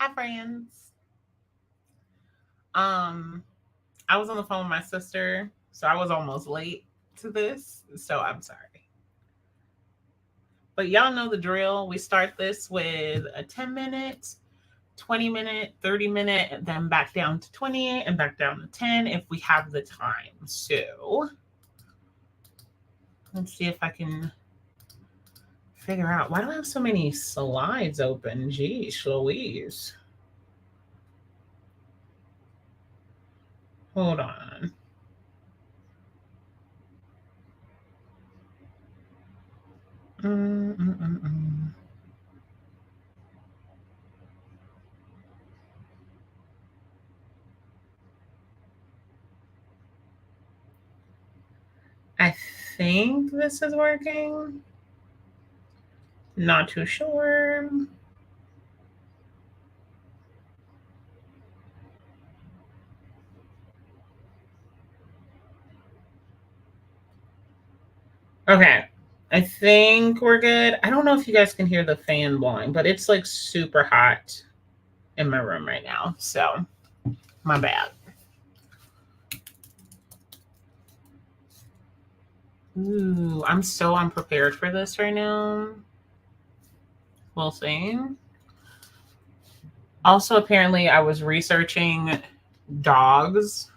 Hi, friends. Um, I was on the phone with my sister, so I was almost late to this, so I'm sorry. But y'all know the drill. We start this with a 10 minute, 20 minute, 30 minute, and then back down to 20 and back down to 10 if we have the time. So let's see if I can figure out why do I have so many slides open? Geez, Louise. Hold on. Mm-mm-mm-mm. I think this is working. Not too sure. Okay. I think we're good. I don't know if you guys can hear the fan blowing, but it's like super hot in my room right now. So, my bad. Ooh, I'm so unprepared for this right now. We'll see. Also, apparently, I was researching dogs.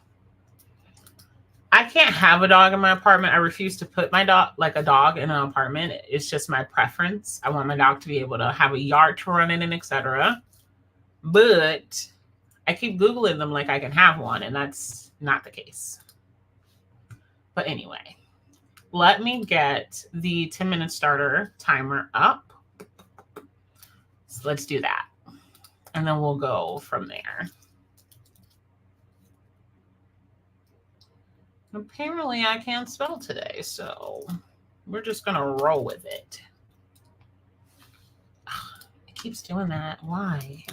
I can't have a dog in my apartment. I refuse to put my dog, like a dog, in an apartment. It's just my preference. I want my dog to be able to have a yard to run in and etc. But I keep Googling them like I can have one, and that's not the case. But anyway, let me get the 10-minute starter timer up. So let's do that. And then we'll go from there. Apparently, I can't spell today, so we're just going to roll with it. It keeps doing that. Why?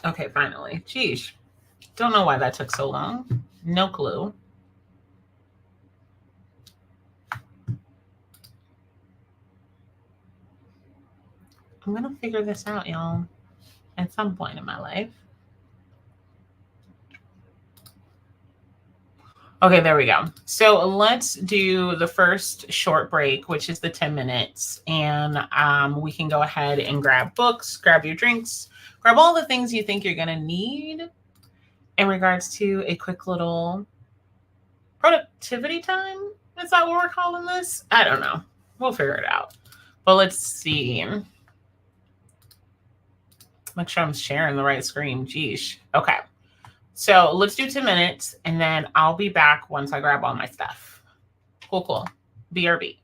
Okay, finally. Geesh. Don't know why that took so long. No clue. I'm going to figure this out, y'all, at some point in my life. Okay, there we go. So let's do the first short break, which is the 10 minutes. And we can go ahead and grab books, grab your drinks, grab all the things you think you're going to need in regards to a quick little productivity time. Is that what we're calling this? I don't know. We'll figure it out. But let's see. Make sure I'm sharing the right screen. Geesh. Okay. So let's do 10 minutes and then I'll be back once I grab all my stuff. Cool. BRB.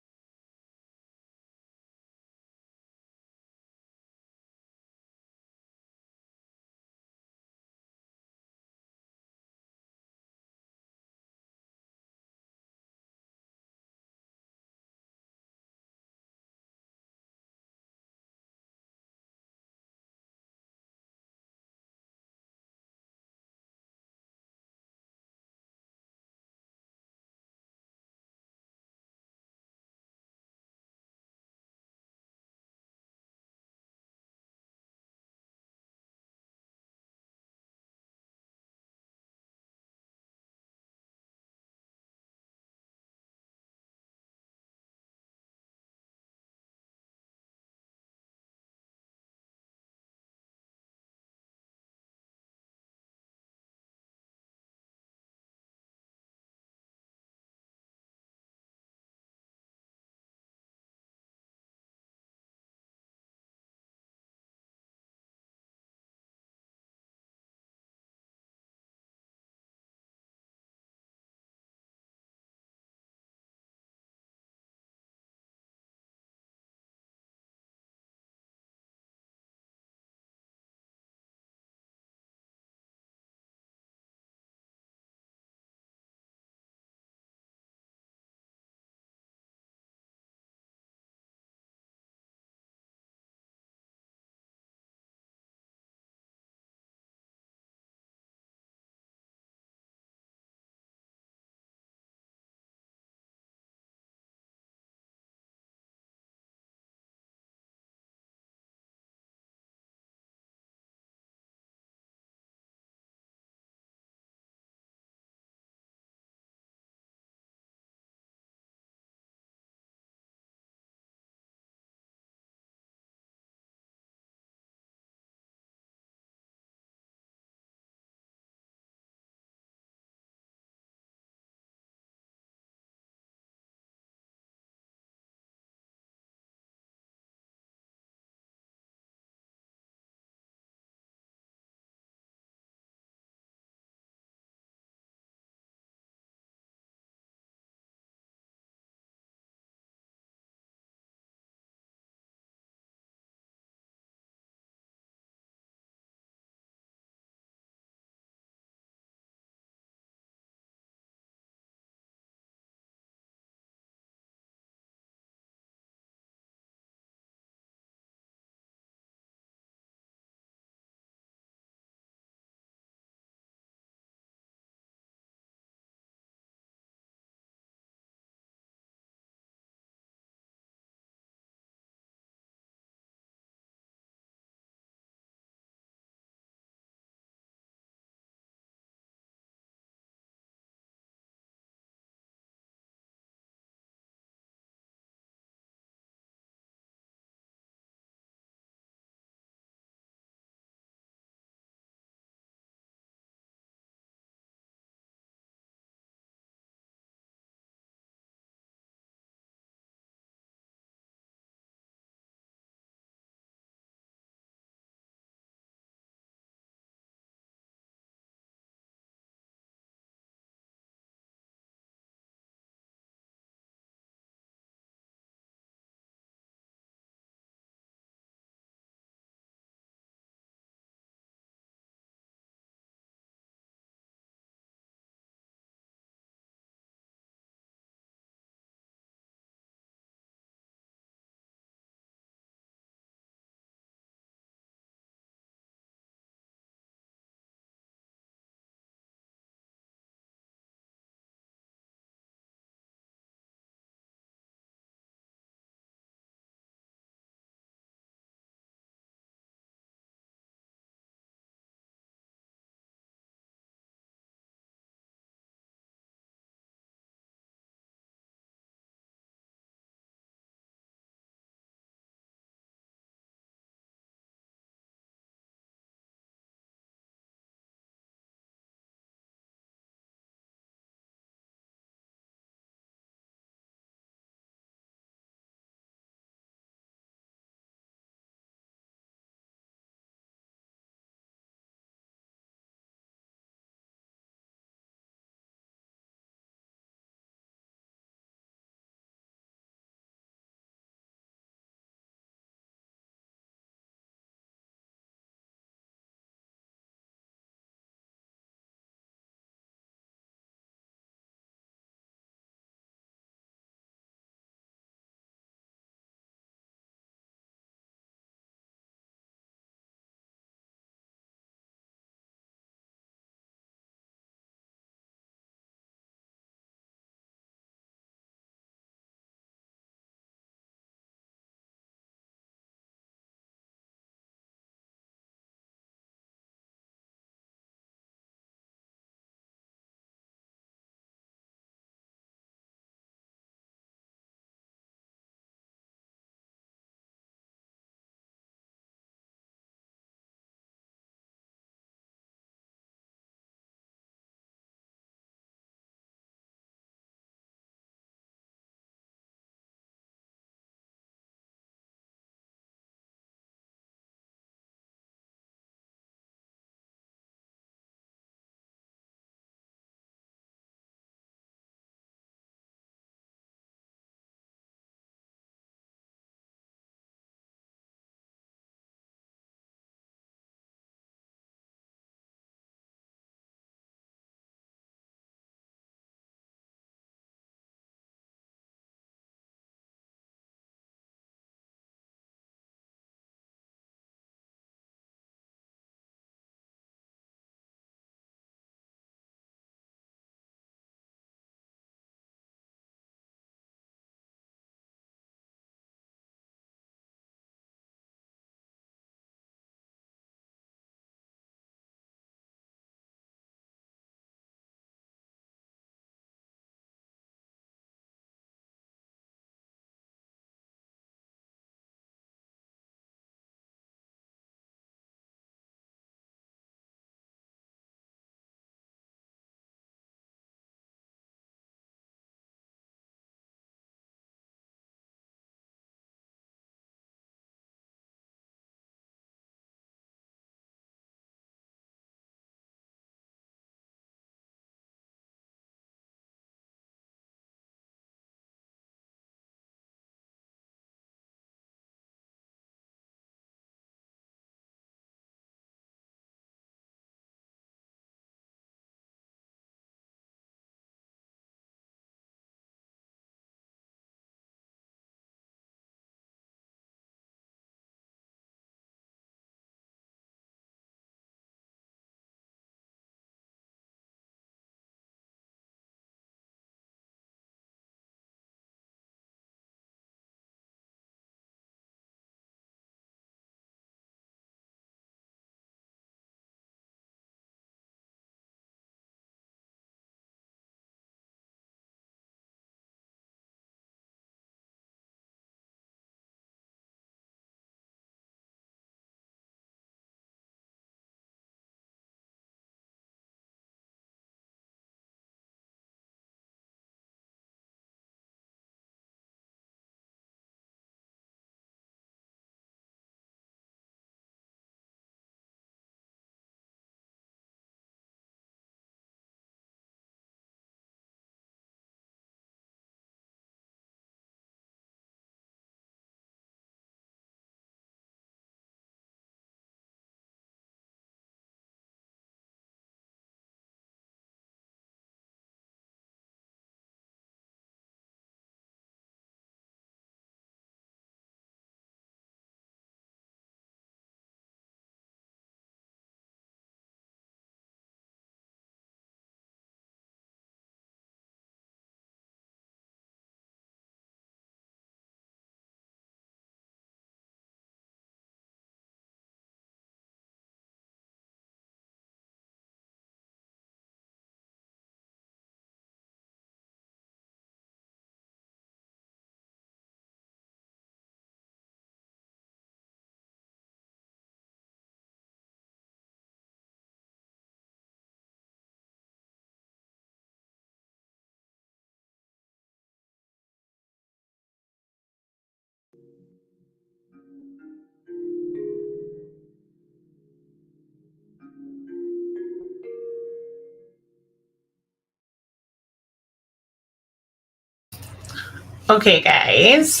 Okay, guys,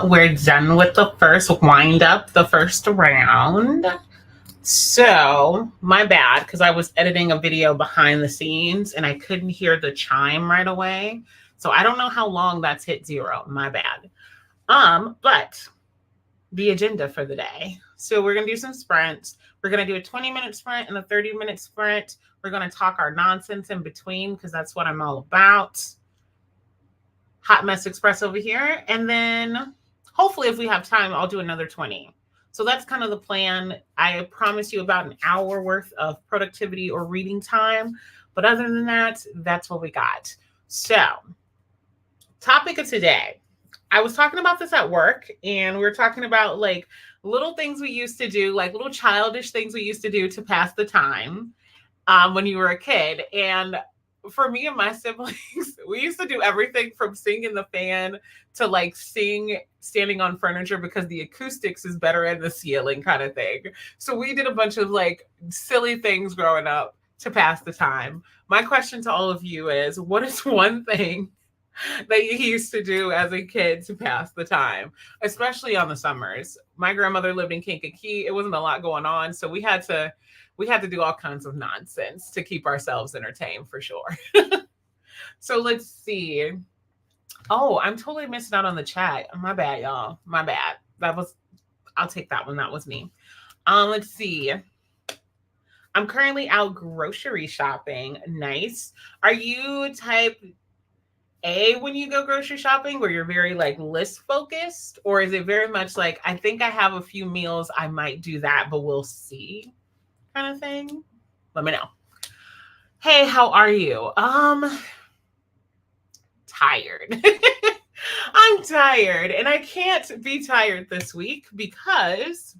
we're done with the first wind up, the first round. So, my bad, because I was editing a video behind the scenes and I couldn't hear the chime right away. So I don't know how long that's hit 0. My bad. But the agenda for the day. So we're gonna do some sprints. We're gonna do a 20-minute sprint and a 30-minute sprint. We're gonna talk our nonsense in between because that's what I'm all about. Hot Mess Express over here. And then hopefully if we have time, I'll do another 20. So that's kind of the plan. I promise you about an hour worth of productivity or reading time. But other than that, that's what we got. So, topic of today. I was talking about this at work, and we were talking about like little things we used to do, like little childish things we used to do to pass the time when you were a kid. And for me and my siblings, we used to do everything from sing in the fan to like sing standing on furniture because the acoustics is better in the ceiling kind of thing. So we did a bunch of like silly things growing up to pass the time. My question to all of you is, what is one thing that you used to do as a kid to pass the time, especially on the summers? My grandmother lived in Kankakee. It wasn't a lot going on, so we had to do all kinds of nonsense to keep ourselves entertained for sure. So let's see. Oh, I'm totally missing out on the chat. My bad, y'all. My bad. I'll take that one. That was me. Let's see. I'm currently out grocery shopping. Nice. Are you type A when you go grocery shopping where you're very like list focused? Or is it very much like, I think I have a few meals, I might do that, but we'll see kind of thing? Let me know. Hey, how are you? Tired. I'm tired, and I can't be tired this week because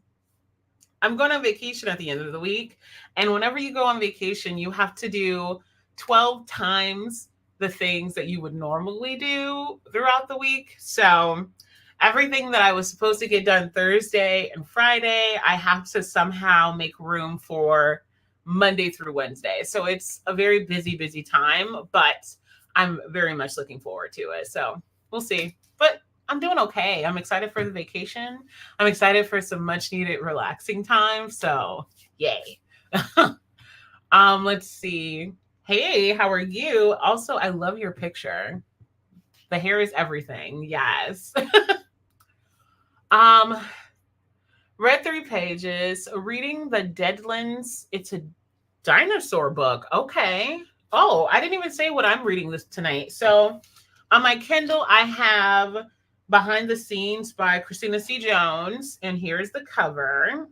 I'm going on vacation at the end of the week. And whenever you go on vacation, you have to do 12 times the things that you would normally do throughout the week. So everything that I was supposed to get done Thursday and Friday, I have to somehow make room for Monday through Wednesday. So it's a very busy, busy time, but I'm very much looking forward to it. So we'll see. But I'm doing okay. I'm excited for the vacation. I'm excited for some much needed relaxing time. So yay. Let's see. Hey, how are you? Also, I love your picture. The hair is everything. Yes. Read 3 pages. Reading the Deadlands. It's a dinosaur book. Okay. Oh, I didn't even say what I'm reading this tonight. So on my Kindle, I have Behind the Scenes by Christina C. Jones. And here's the cover.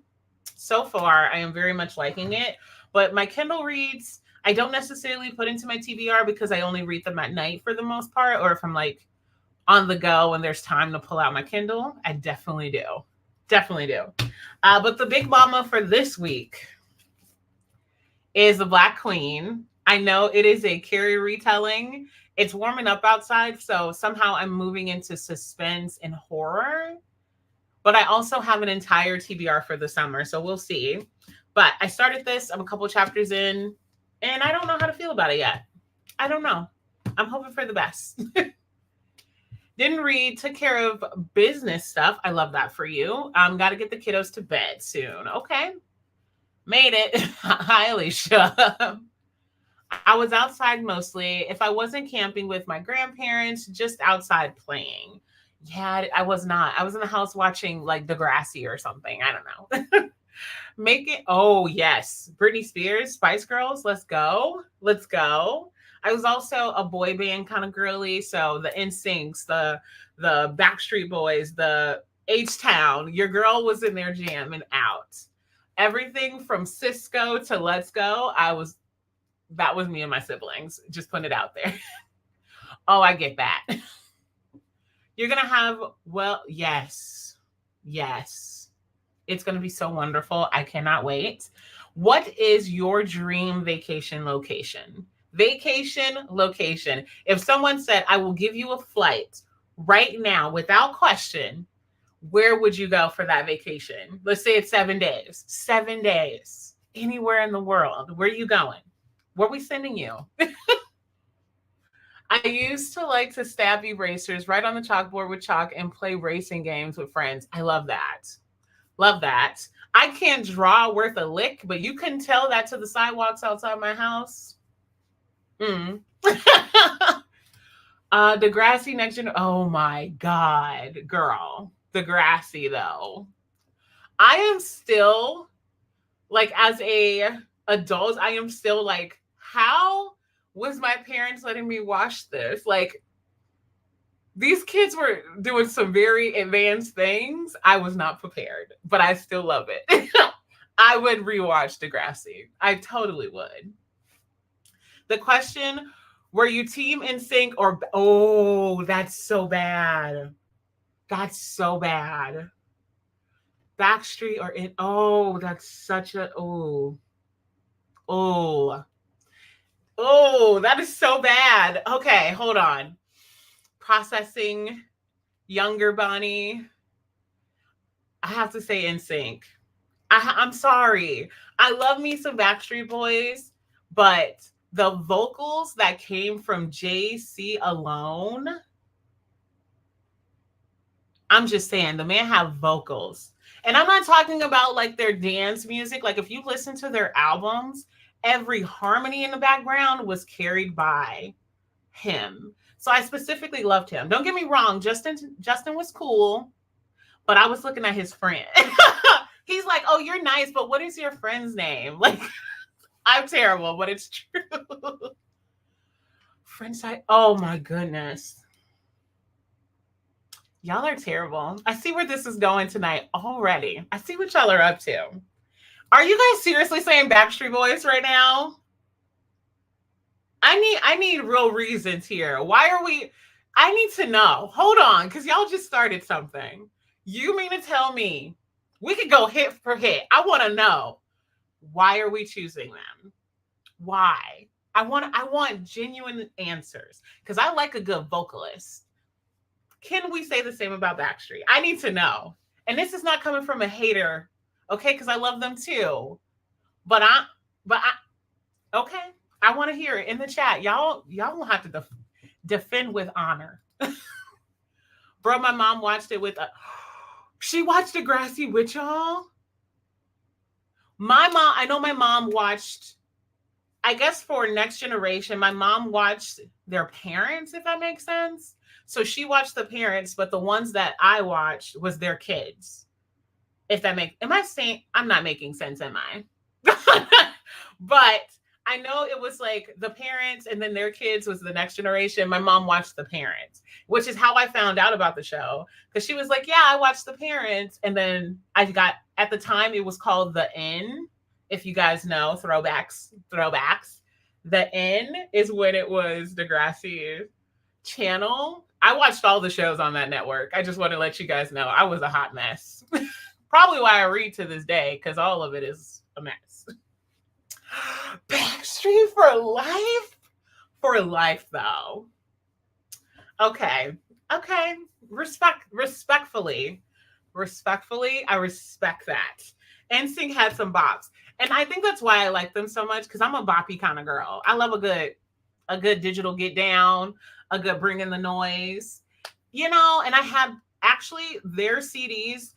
So far, I am very much liking it. But my Kindle reads, I don't necessarily put into my TBR because I only read them at night for the most part. Or if I'm like on the go and there's time to pull out my Kindle, I definitely do. Definitely do. But the big mama for this week is The Black Queen. I know it is a Carrie retelling. It's warming up outside, so somehow I'm moving into suspense and horror. But I also have an entire TBR for the summer, so we'll see. But I started this. I'm a couple chapters in, and I don't know how to feel about it yet. I don't know. I'm hoping for the best. Didn't read, took care of business stuff. I love that for you. Got to get the kiddos to bed soon. Okay. Made it. Hi, Alicia. I was outside mostly. If I wasn't camping with my grandparents, just outside playing. Yeah, I was not. I was in the house watching like Degrassi or something. I don't know. Make it. Oh, yes. Britney Spears, Spice Girls. Let's go. Let's go. I was also a boy band kind of girly. So the NSYNCs, the Backstreet Boys, the H-Town. Your girl was in there jamming out. Everything from Cisco to Let's Go. That was me and my siblings. Just putting it out there. Oh, I get that. You're going to have, well, yes. Yes. It's going to be so wonderful. I cannot wait. What is your dream vacation location? Vacation location. If someone said, I will give you a flight right now without question, where would you go for that vacation? Let's say it's 7 days. 7 days. Anywhere in the world. Where are you going? Where are we sending you? I used to like to stab erasers right on the chalkboard with chalk and play racing games with friends. I love that. Love that. I can't draw worth a lick, but you can tell that to the sidewalks outside my house. Mm. Degrassi next gen. Oh my God, girl. Degrassi though. I am still like as a adult, I am still like, how was my parents letting me watch this? Like these kids were doing some very advanced things. I was not prepared, but I still love it. I would rewatch Degrassi. I totally would. The question, were you team in sync or oh, that's so bad. That's so bad. Backstreet or in oh, that's such a oh, that is so bad. Okay, hold on. Processing younger Bonnie. I have to say in sync. I'm sorry. I love me some Backstreet Boys, but the vocals that came from JC alone, I'm just saying the man have vocals. And I'm not talking about like their dance music. Like if you listen to their albums, every harmony in the background was carried by him. So I specifically loved him. Don't get me wrong, Justin was cool, but I was looking at his friend. He's like, "Oh, you're nice, but what is your friend's name?" Like I'm terrible, but it's true. Friend side. Oh my goodness. Y'all are terrible. I see where this is going tonight already. I see what y'all are up to. Are you guys seriously saying Backstreet Boys right now? I need real reasons here. Why are we I need to know. Hold on, because y'all just started something. You mean to tell me we could go hit for hit? I want to know. Why are we choosing them? Why? I want genuine answers because I like a good vocalist. Can we say the same about Backstreet? I need to know. And this is not coming from a hater, okay? Because I love them too. But okay. I want to hear it in the chat. Y'all will have to defend with honor. Bro, my mom watched it with she watched Degrassi with y'all. I know my mom watched, I guess for Next Generation, my mom watched their parents, if that makes sense. So she watched the parents, but the ones that I watched was their kids. If that makes, I'm not making sense, am I? But I know it was like the parents and then their kids was the Next Generation. My mom watched the parents, which is how I found out about the show. Because she was like, yeah, I watched the parents. And then at the time it was called The N. If you guys know, throwbacks. The N is when it was Degrassi channel. I watched all the shows on that network. I just want to let you guys know I was a hot mess. Probably why I read to this day, because all of it is a mess. Backstreet for life? For life, though. Okay. Respectfully, I respect that. NSYNC had some bops. And I think that's why I like them so much, because I'm a boppy kind of girl. I love a good digital get down, a good bring in the noise. And I had actually their CDs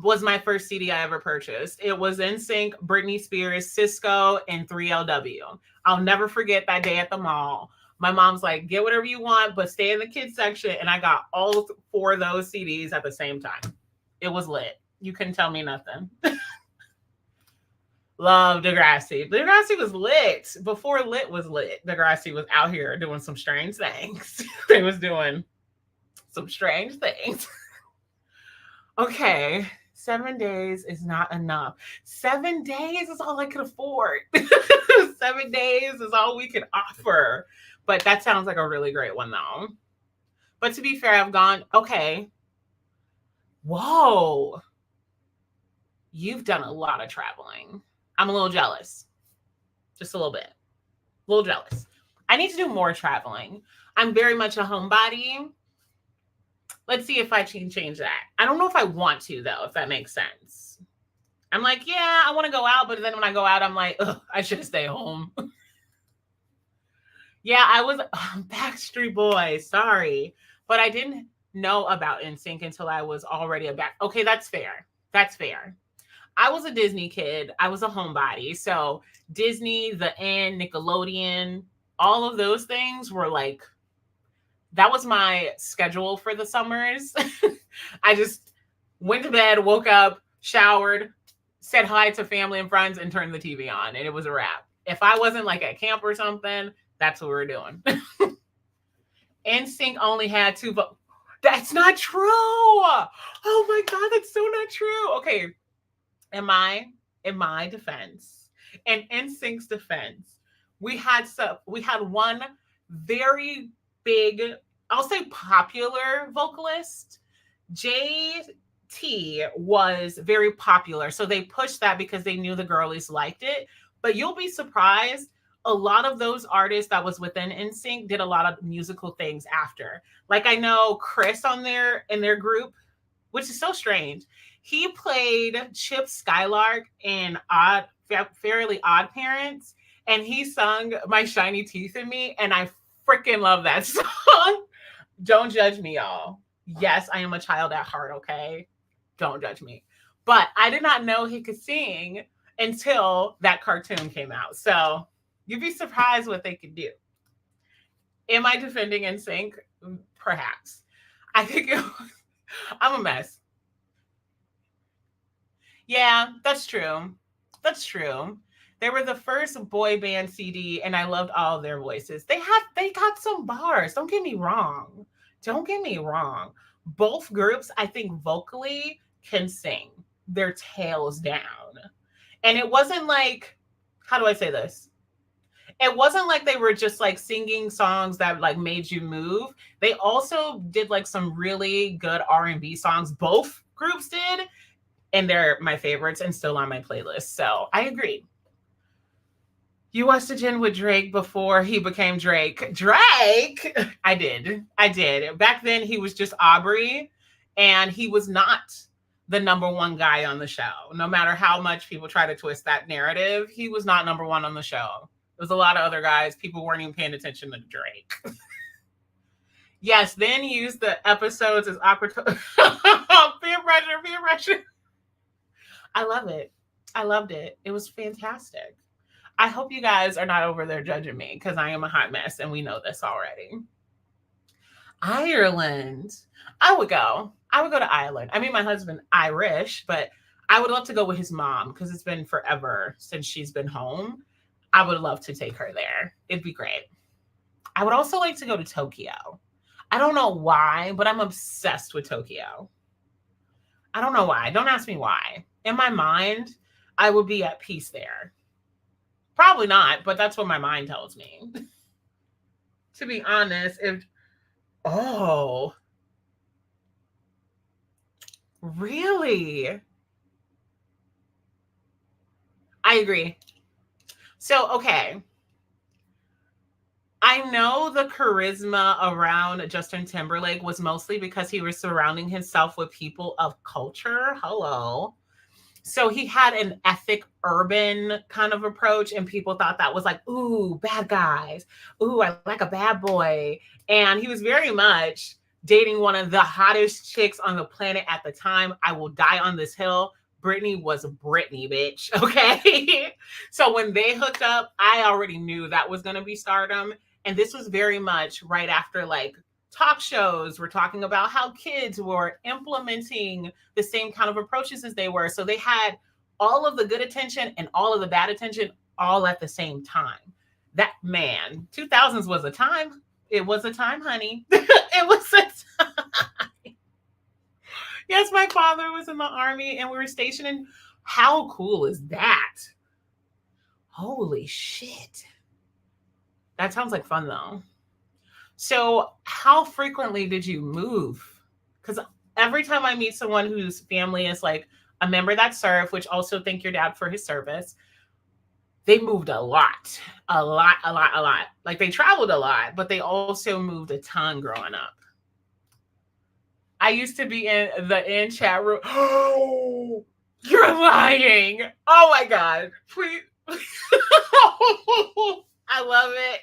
was my first CD I ever purchased. It was NSYNC, Britney Spears, Cisco, and 3LW. I'll never forget that day at the mall. My mom's like, get whatever you want, but stay in the kids section. And I got all 4 of those CDs at the same time. It was lit. You couldn't tell me nothing. Love Degrassi. Degrassi was lit. Before lit was lit, Degrassi was out here doing some strange things. They was doing some strange things. Okay. 7 days is not enough. 7 days is all I could afford. 7 days is all we can offer. But that sounds like a really great one, though. But to be fair, I've gone, okay. Whoa. You've done a lot of traveling. I'm a little jealous. Just a little bit. A little jealous. I need to do more traveling. I'm very much a homebody. Let's see if I can change that. I don't know if I want to, though, if that makes sense. I'm like, yeah, I want to go out. But then when I go out, I'm like, ugh, I should stay home. Yeah, I was Backstreet Boys. Sorry, but I didn't know about NSYNC until I was already a back. Okay, that's fair. That's fair. I was a Disney kid. I was a homebody. So Disney, the N, Nickelodeon, all of those things were like that was my schedule for the summers. I just went to bed, woke up, showered, said hi to family and friends, and turned the TV on, and it was a wrap. If I wasn't like at camp or something, that's what we were doing. NSYNC only had two votes. That's not true. Oh my god, that's so not true. Okay, in my defense, in NSYNC's defense, we had one very big, I'll say popular vocalist. JT was very popular. So they pushed that because they knew the girlies liked it. But you'll be surprised. A lot of those artists that was within NSYNC did a lot of musical things after. Like I know Chris on there in their group, which is so strange. He played Chip Skylark in Fairly Odd Parents, and he sung "My Shiny Teeth in Me," and I freaking love that song. Don't judge me, y'all. Yes, I am a child at heart, okay? Don't judge me. But I did not know he could sing until that cartoon came out. So you'd be surprised what they could do. Am I defending NSYNC? Perhaps. I think I'm a mess. Yeah, that's true. That's true. They were the first boy band CD, and I loved all of their voices. They got some bars. Don't get me wrong. Don't get me wrong. Both groups, I think, vocally can sing their tails down. And it wasn't like, how do I say this? It wasn't like they were just like singing songs that like made you move. They also did like some really good R&B songs. Both groups did, and they're my favorites and still on my playlist. So I agree. You watched a Gin with Drake before he became Drake. Drake? I did. I did. Back then, he was just Aubrey, and he was not the number one guy on the show. No matter how much people try to twist that narrative, he was not number one on the show. There's a lot of other guys. People weren't even paying attention to Drake. Yes, then use the episodes as opportunity. Peer pressure, peer pressure. I love it. I loved it. It was fantastic. I hope you guys are not over there judging me because I am a hot mess and we know this already. Ireland. I would go. I would go to Ireland. I mean, my husband Irish, but I would love to go with his mom because it's been forever since she's been home. I would love to take her there. It'd be great. I would also like to go to Tokyo. I don't know why, but I'm obsessed with Tokyo. I don't know why. Don't ask me why. In my mind, I would be at peace there. Probably not, but that's what my mind tells me. To be honest, oh, really? I agree. So, okay. I know the charisma around Justin Timberlake was mostly because he was surrounding himself with people of culture. Hello. So he had an ethic urban kind of approach, and people thought that was like, ooh, bad guys. Ooh, I like a bad boy. And he was very much dating one of the hottest chicks on the planet at the time. I will die on this hill. Britney was Britney, bitch. Okay. So when they hooked up, I already knew that was going to be stardom. And this was very much right after like talk shows were talking about how kids were implementing the same kind of approaches as they were. So they had all of the good attention and all of the bad attention all at the same time. That man, 2000s was a time. It was a time, honey. It was a time. Yes, my father was in the army and we were stationed in. How cool is that? Holy shit. That sounds like fun though. So, how frequently did you move? Because every time I meet someone whose family is like a member that served, which also thank your dad for his service, they moved a lot, a lot, a lot, a lot. Like they traveled a lot, but they also moved a ton growing up. I used to be in the chat room. Oh, you're lying. Oh my God. Please. I love it.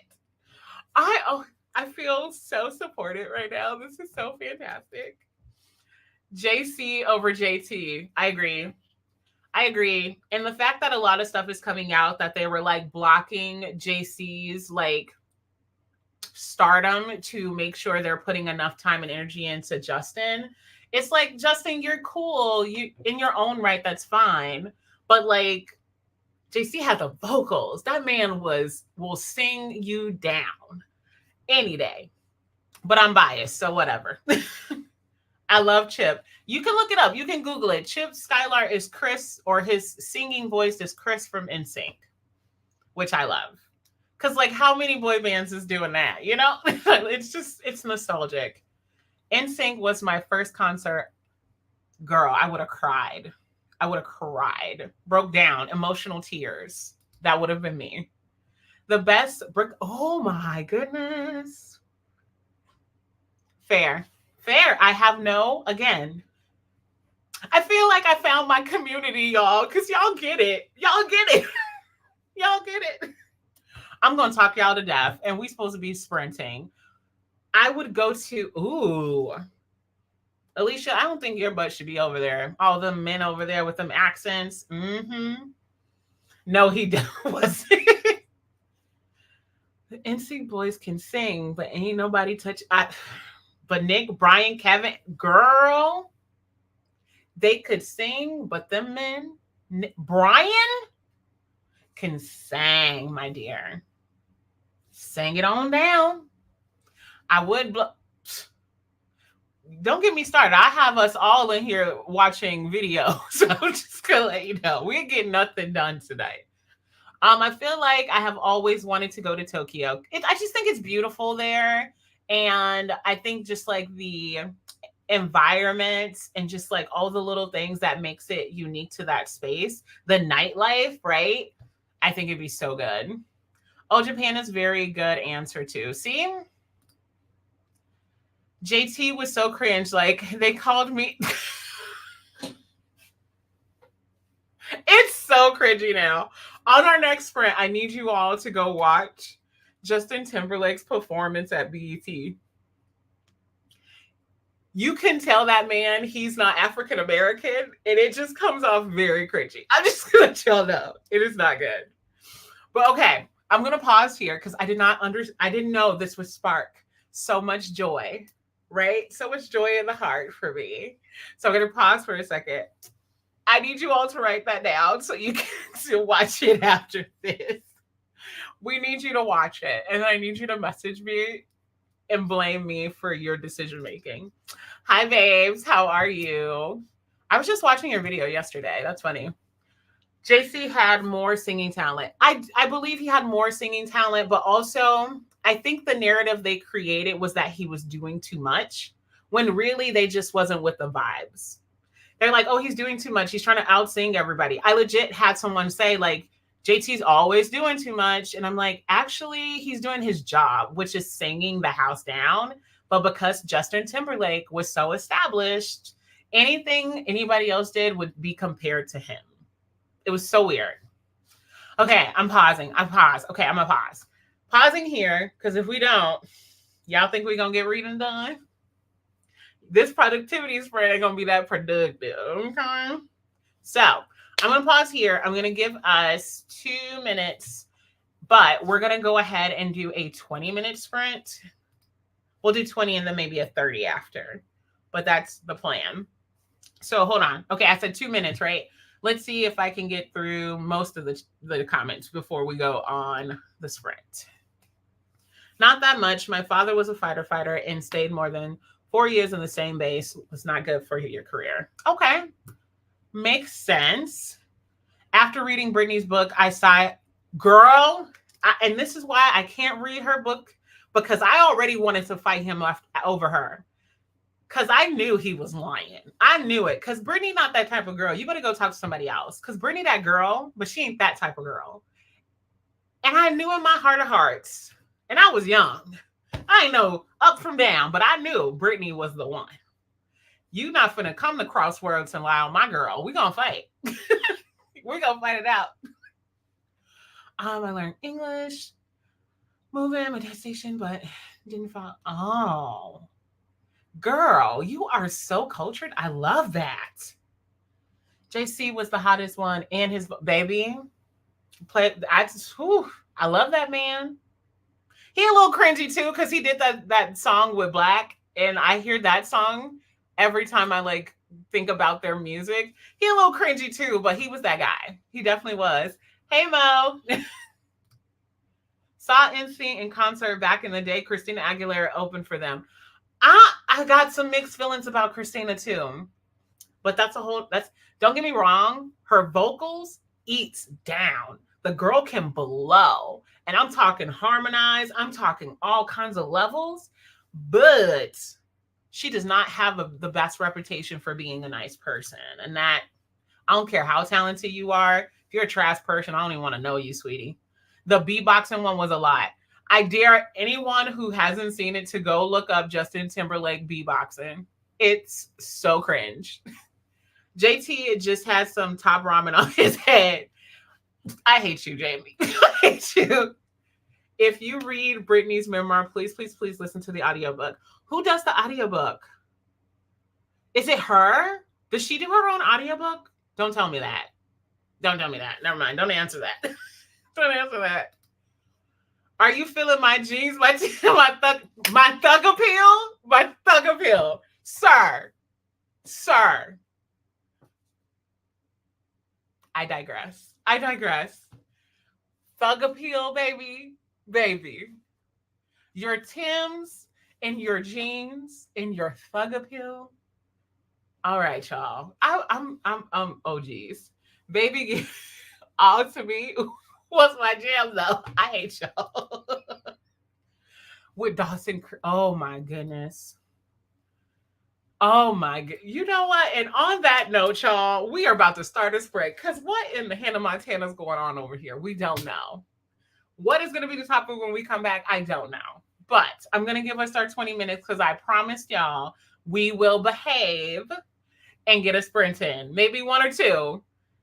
I feel so supported right now. This is so fantastic. JC over JT. I agree. I agree. And the fact that a lot of stuff is coming out that they were like blocking JC's like stardom to make sure they're putting enough time and energy into Justin. It's like, Justin, you're cool. You in your own right, that's fine. But like JC had the vocals. That man will sing you down any day. But I'm biased, so whatever. I love Chip. You can look it up. You can Google it. Chip Skylar is Chris, or his singing voice is Chris from NSYNC, which I love. Because, like, how many boy bands is doing that? You know? it's nostalgic. NSYNC was my first concert. Girl, I would have cried. Broke down. Emotional tears. That would have been me. The best brick. Oh, my goodness. Fair. I have again, I feel like I found my community, y'all, because y'all get it. Y'all get it. I'm going to talk y'all to death, and we supposed to be sprinting. I would go to, Alicia, I don't think your butt should be over there. All the men over there with them accents. No, he wasn't. The NSYNC boys can sing, but ain't nobody touch. But Nick, Brian, Kevin, girl, they could sing, but them men, Brian can sing, my dear. Sing it on down. I would. Don't get me started. I have us all in here watching videos. So I'm just going to let you know, we're getting nothing done tonight. I feel like I have always wanted to go to Tokyo. I just think it's beautiful there. And I think just like the environment and just like all the little things that makes it unique to that space, the nightlife, right? I think it'd be so good. Oh, Japan is very good answer too. See? JT was so cringe. Like, they called me. It's so cringy now. On our next sprint, I need you all to go watch Justin Timberlake's performance at BET. You can tell that man he's not African American, and it just comes off very cringy. I'm just gonna let y'all know it is not good. But okay, I'm gonna pause here because I didn't know this would spark so much joy, right? So much joy in the heart for me. So I'm gonna pause for a second. I need you all to write that down so you can watch it after this. We need you to watch it, and I need you to message me and blame me for your decision making. Hi, babes. How are you? I was just watching your video yesterday. That's funny. JC had more singing talent. I believe he had more singing talent, but also I think the narrative they created was that he was doing too much, when really they just wasn't with the vibes. They're like, oh, he's doing too much. He's trying to out-sing everybody. I legit had someone say, like, JT's always doing too much. And I'm like, actually, he's doing his job, which is singing the house down. But because Justin Timberlake was so established, anything anybody else did would be compared to him. It was so weird. Okay, I'm pausing. Okay, I'm going to pause. Pausing here, because if we don't, y'all think we're going to get reading done? This productivity spread ain't going to be that productive, okay? So I'm going to pause here. I'm going to give us 2 minutes, but we're going to go ahead and do a 20-minute sprint. We'll do 20 and then maybe a 30 after, but that's the plan. So hold on. Okay, I said 2 minutes, right? Let's see if I can get through most of the comments before we go on the sprint. Not that much. My father was a fighter and stayed more than 4 years in the same base. Was not good for your career. Okay. Makes sense. After reading Brittany's book, I sighed. Girl, and this is why I can't read her book, because I already wanted to fight him over her. Because I knew he was lying. I knew it. Because Brittany not that type of girl. You better go talk to somebody else. Because Brittany that girl, but she ain't that type of girl. And I knew in my heart of hearts, and I was young. I ain't know up from down, but I knew Brittany was the one. You not finna come to Crosswords and lie on my girl. We gonna fight. We're gonna fight it out. I learned English. moving my destination, but didn't fall. Oh, girl, you are so cultured. I love that. JC was the hottest one, and his baby played. I love that man. He a little cringy too because he did that song with Black, and I hear that song every time I like think about their music. He a little cringy too, but he was that guy. He definitely was. Hey Mo, saw NSYNC in concert back in the day. Christina Aguilera opened for them. I got some mixed feelings about Christina too, but that's don't get me wrong. Her vocals eats down. The girl can blow, and I'm talking harmonize. I'm talking all kinds of levels, but she does not have the best reputation for being a nice person. And that I don't care how talented you are. If you're a trash person, I don't even want to know you, sweetie. The beatboxing one was a lot. I dare anyone who hasn't seen it to go look up Justin Timberlake beatboxing. It's so cringe. JT just has some top ramen on his head. I hate you, Jamie. I hate you. If you read Britney's memoir, please, please, please listen to the audiobook. Who does the audiobook? Is it her? Does she do her own audiobook? Don't tell me that. Don't tell me that. Never mind. Don't answer that. Don't answer that. Are you feeling my jeans? My thug appeal? My thug appeal. Sir. Sir. I digress. I digress. Thug appeal, baby. Baby. Your Tims and your jeans and your thug appeal. All right, y'all. I'm OGs. Baby all to me was my jam though. I hate y'all. With Dawson. Oh my goodness. Oh my god. You know what? And on that note, y'all, we are about to start a spread. Because what in the Hannah Montana's going on over here? We don't know. What is going to be the topic when we come back? I don't know. But I'm going to give us our 20 minutes because I promised y'all we will behave and get a sprint in. Maybe one or two.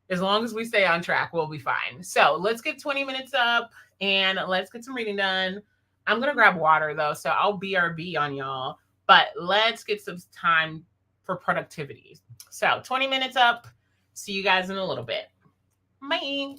As long as we stay on track, we'll be fine. So let's get 20 minutes up and let's get some reading done. I'm going to grab water though, so I'll BRB on y'all. But let's get some time for productivity. So 20 minutes up. See you guys in a little bit. Bye.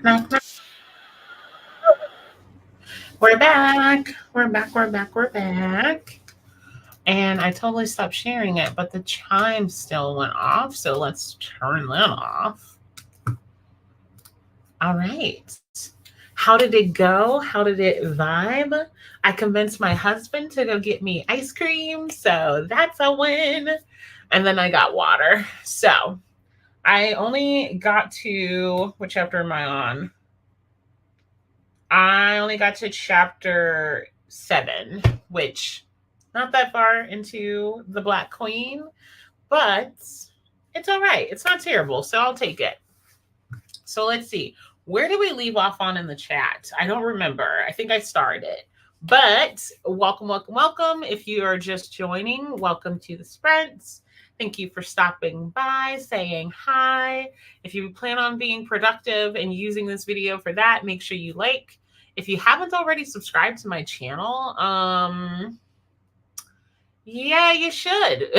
Knock, knock. We're back. We're back. We're back. We're back. And I totally stopped sharing it, but the chime still went off. So let's turn that off. All right. How did it go? How did it vibe? I convinced my husband to go get me ice cream. So that's a win. And then I got water. So I only got to, what chapter am I on? I only got to chapter 7, which not that far into the Black Queen, but it's all right. It's not terrible, so I'll take it. So let's see. Where did we leave off on in the chat? I don't remember. I think I started. But welcome, welcome, welcome. If you are just joining, welcome to the Sprints. Thank you for stopping by, saying hi. If you plan on being productive and using this video for that, make sure you like. If you haven't already subscribed to my channel, yeah, you should.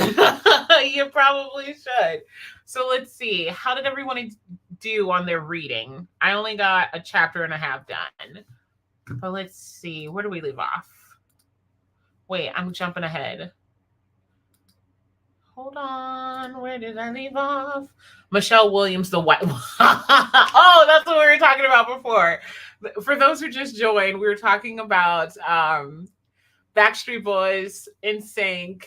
You probably should. So let's see. How did everyone do on their reading? I only got a chapter and a half done. But let's see. Where do we leave off? Wait, I'm jumping ahead. Hold on. Where did I leave off? Michelle Williams, the white. Oh, that's what we were talking about before. For those who just joined, we were talking about Backstreet Boys, NSYNC,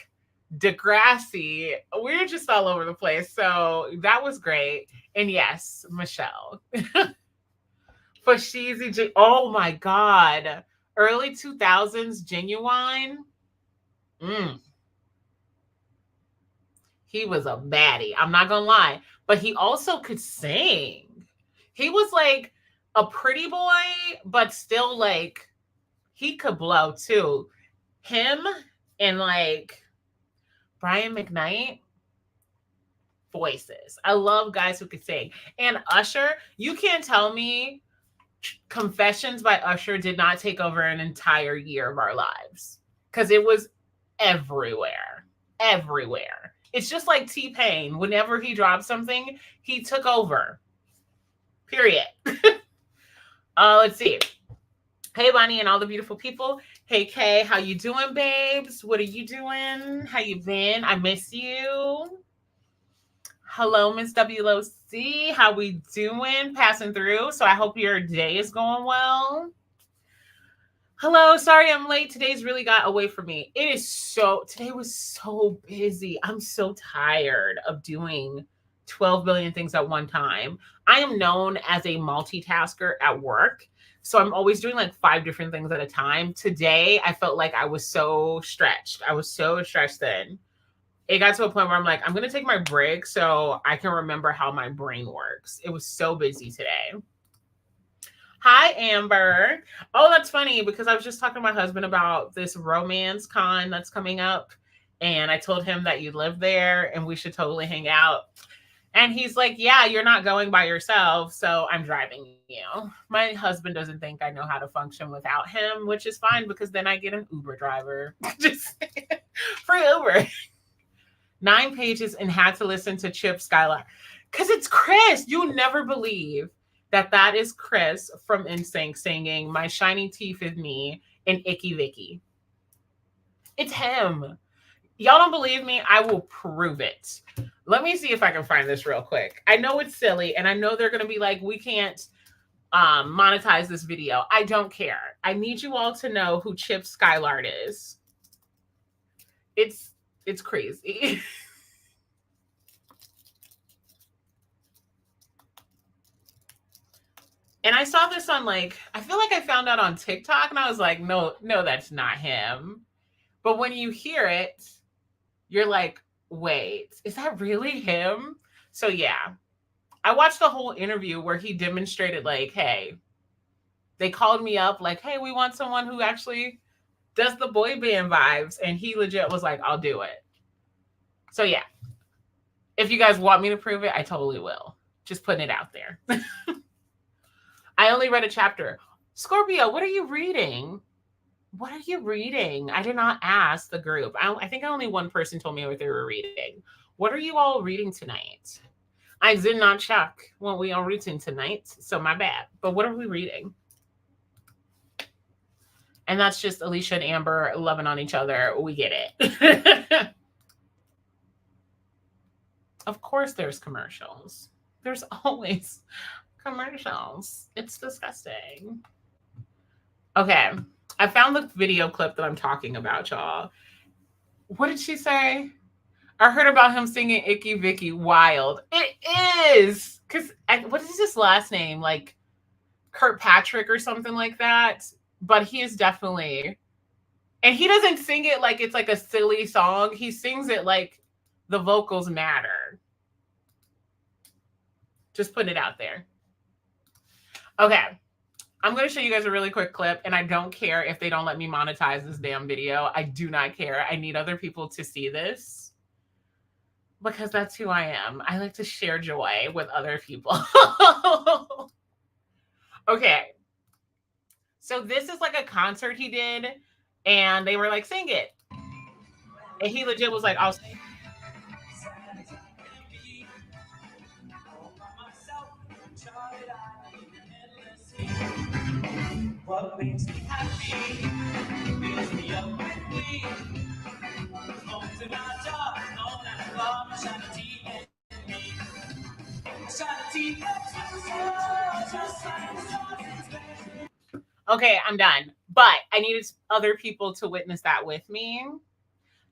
Degrassi. We're just all over the place. So that was great. And yes, Michelle. Fashizi, oh my God. Early 2000s, Genuine. He was a baddie. I'm not going to lie. But he also could sing. He was like a pretty boy, but still like he could blow too. Him and like Brian McKnight, voices. I love guys who could sing. And Usher, you can't tell me Confessions by Usher did not take over an entire year of our lives, because it was everywhere. Everywhere. It's just like T-Pain. Whenever he dropped something, he took over. Period. Let's see. Hey, Bonnie and all the beautiful people. Hey, Kay, how you doing, babes? What are you doing? How you been? I miss you. Hello, Miss WLOC. How we doing? Passing through. So I hope your day is going well. Hello. Sorry I'm late. Today's really got away from me. Today was so busy. I'm so tired of doing 12 billion things at one time. I am known as a multitasker at work. So I'm always doing like 5 different things at a time. Today, I felt like I was so stretched. I was so stretched then. It got to a point where I'm like, I'm going to take my break so I can remember how my brain works. It was so busy today. Hi, Amber. Oh, that's funny because I was just talking to my husband about this romance con that's coming up. And I told him that you live there and we should totally hang out. And he's like, yeah, you're not going by yourself, so I'm driving you. My husband doesn't think I know how to function without him, which is fine because then I get an Uber driver. Just free Uber. 9 pages and had to listen to Chip Skylar. Because it's Chris. You'll never believe that is Chris from NSYNC singing My Shiny Teeth is Me and Icky Vicky. It's him. Y'all don't believe me? I will prove it. Let me see if I can find this real quick. I know it's silly, and I know they're going to be like, we can't monetize this video. I don't care. I need you all to know who Chip Skylard is. It's crazy. And I saw this on I feel like I found out on TikTok, and I was like, no, that's not him. But when you hear it, you're like, wait, is that really him? So yeah, I watched the whole interview where he demonstrated hey, they called me up hey, we want someone who actually does the boy band vibes. And he legit was like, I'll do it. So yeah, if you guys want me to prove it, I totally will. Just putting it out there. I only read a chapter. Scorpio, what are you reading? What are you reading? I did not ask the group. I think only one person told me what they were reading. What are you all reading tonight? I did not check what we are reading tonight, so my bad. But what are we reading? And that's just Alicia and Amber loving on each other. We get it. Of course, there's commercials. There's always commercials. It's disgusting. Okay. I found the video clip that I'm talking about, y'all. What did she say? I heard about him singing Icky Vicky Wild. It is. Because what is his last name? Like Kirkpatrick or something like that. But he is definitely. And he doesn't sing it like it's like a silly song. He sings it like the vocals matter. Just putting it out there. Okay. I'm going to show you guys a really quick clip, and I don't care if they don't let me monetize this damn video. I do not care. I need other people to see this because that's who I am. I like to share joy with other people. Okay. So this is like a concert he did, and they were like, sing it. And he legit was like, I'll sing. What makes me happy fills me up with glee. Home to my job, known as a love, charity and me. Charity Okay, I'm done. But I needed other people to witness that with me.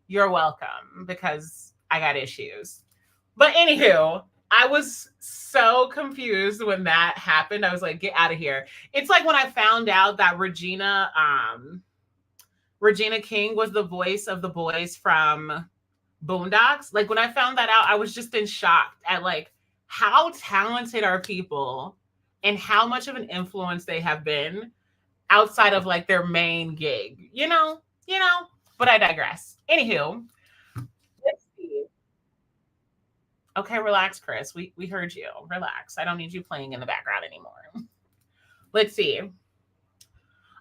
You're welcome, because I got issues. But anywho, I was so confused when that happened. I was like, get out of here. It's like when I found out that Regina King was the voice of the boys from Boondocks. Like when I found that out, I was just in shock at like how talented are people and how much of an influence they have been outside of like their main gig, you know, but I digress. Anywho, let's see. Okay, relax, Chris. We heard you. Relax. I don't need you playing in the background anymore. Let's see.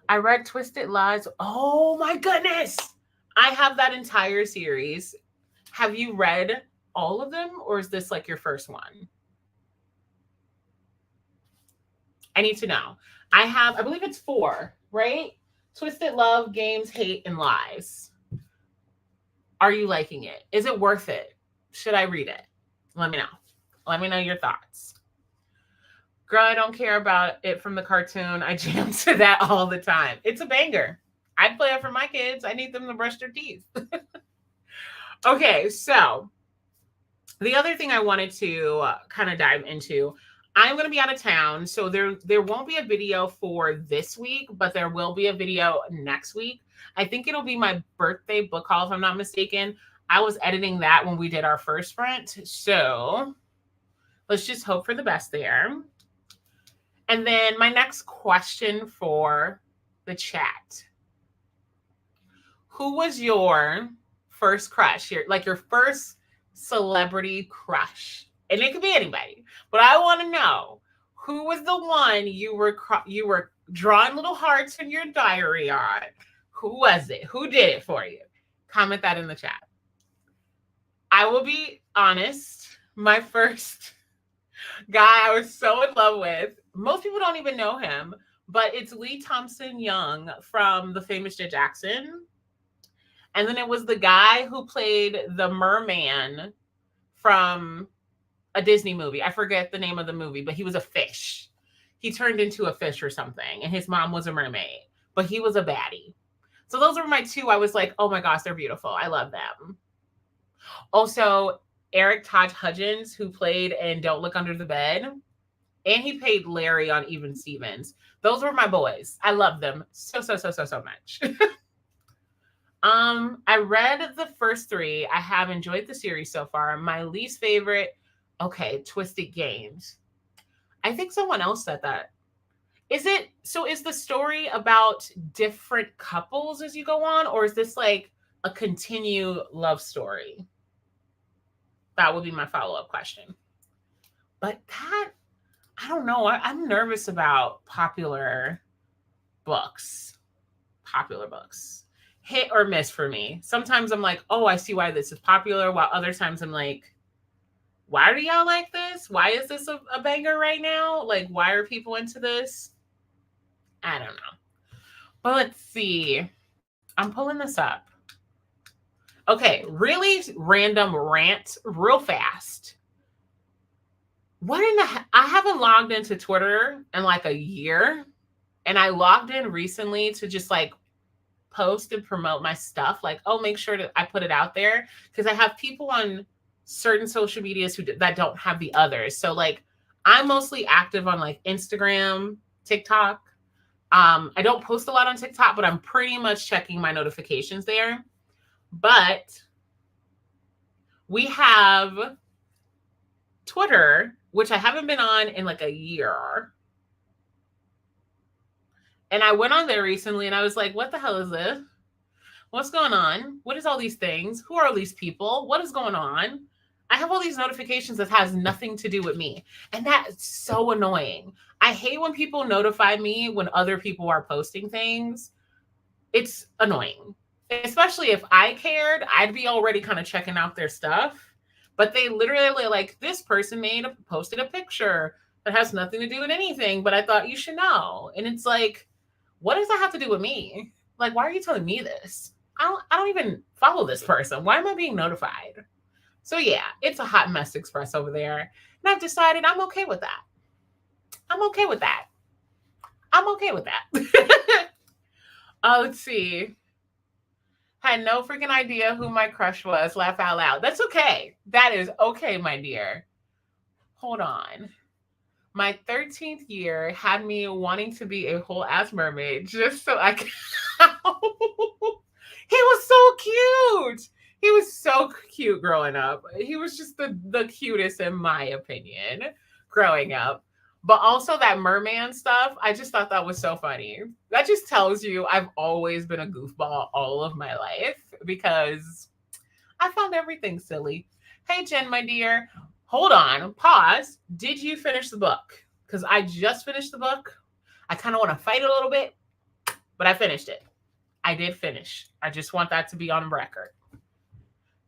I read Twisted Lies. Oh my goodness. I have that entire series. Have you read all of them, or is this like your first one? I need to know. I believe it's 4, right? Twisted Love, Games, Hate, and Lies. Are you liking it? Is it worth it? Should I read it? Let me know. Let me know your thoughts. Girl, I don't care about it from the cartoon. I jam to that all the time. It's a banger. I'd play it for my kids. I need them to brush their teeth. Okay, so the other thing I wanted to kind of dive into, I'm going to be out of town, so there won't be a video for this week, but there will be a video next week. I think it'll be my birthday book haul, if I'm not mistaken. I was editing that when we did our first sprint, so let's just hope for the best there. And then my next question for the chat. Who was your first crush? Your first celebrity crush? And it could be anybody, but I want to know, who was the one you were drawing little hearts in your diary on? Who was it? Who did it for you? Comment that in the chat. I will be honest. My first guy I was so in love with, most people don't even know him, but it's Lee Thompson Young from The Famous Judge Jackson. And then it was the guy who played the merman from a Disney movie. I forget the name of the movie, but he was a fish. He turned into a fish or something, and his mom was a mermaid, but he was a baddie. So those were my two. I was like, oh my gosh, they're beautiful. I love them. Also, Eric Todd Hudgens, who played in Don't Look Under the Bed, and he played Larry on Even Stevens. Those were my boys. I love them so much. I read the first 3. I have enjoyed the series so far. My least favorite, Twisted Games. I think someone else said that. Is the story about different couples as you go on, or is this like a continued love story? That would be my follow-up question. But that, I don't know. I'm nervous about popular books. Hit or miss for me. Sometimes I'm like, oh, I see why this is popular, while other times I'm like, Why do y'all like this? Why is this a banger right now? Like, why are people into this? I don't know. But let's see. I'm pulling this up. Okay, really random rant, real fast. I haven't logged into Twitter in like a year. And I logged in recently to just like post and promote my stuff. Like, oh, make sure that I put it out there. Because I have people on certain social medias that don't have the others. So like I'm mostly active on like Instagram, TikTok. I don't post a lot on TikTok, but I'm pretty much checking my notifications there. But we have Twitter, which I haven't been on in like a year. And I went on there recently and I was like, what the hell is this? What's going on? What is all these things? Who are all these people? What is going on? I have all these notifications that has nothing to do with me. And that's so annoying. I hate when people notify me when other people are posting things. It's annoying. Especially if I cared, I'd be already kind of checking out their stuff. But they literally like, this person posted a picture that has nothing to do with anything, but I thought you should know. And it's like, what does that have to do with me? Like, why are you telling me this? I don't even follow this person. Why am I being notified? So yeah, it's a hot mess express over there. And I've decided I'm okay with that. I'm okay with that. I'm okay with that. Let's see. Had no freaking idea who my crush was. Laugh out loud. That's okay. That is okay, my dear. Hold on. My 13th year had me wanting to be a whole ass mermaid just so I could. He was so cute. He was so cute growing up. He was just the cutest in my opinion growing up. But also that merman stuff, I just thought that was so funny. That just tells you I've always been a goofball all of my life because I found everything silly. Hey, Jen, my dear. Hold on. Pause. Did you finish the book? Because I just finished the book. I kind of want to fight a little bit, but I finished it. I did finish. I just want that to be on record.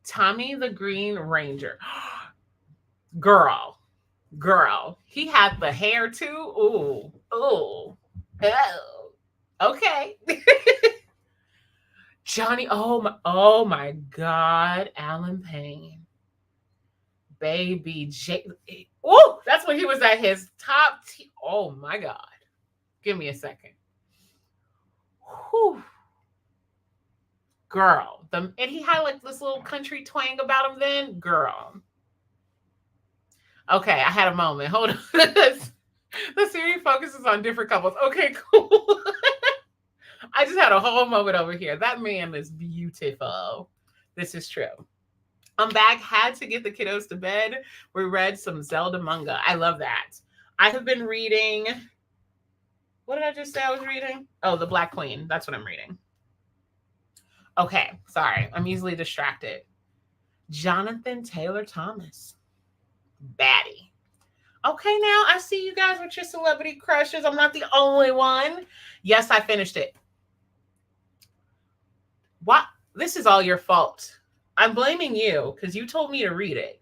Tommy the Green Ranger. Girl. He had the hair too. Ooh. Oh. Okay. Johnny. Oh my God. Alan Payne. Baby J. Oh, that's when he was at his top. Oh my God. Give me a second. Whew. Girl. And he had like this little country twang about him then. Girl. Okay, I had a moment. Hold on. The series focuses on different couples. Okay, cool. I just had a whole moment over here. That man is beautiful. This is true. I'm back. Had to get the kiddos to bed. We read some Zelda manga. I love that. I have been reading. What did I just say I was reading? Oh, The Black Queen. That's what I'm reading. Okay, sorry. I'm easily distracted. Jonathan Taylor Thomas. Baddie. Okay, now I see you guys with your celebrity crushes. I'm not the only one. Yes, I finished it. What? This is all your fault. I'm blaming you because you told me to read it.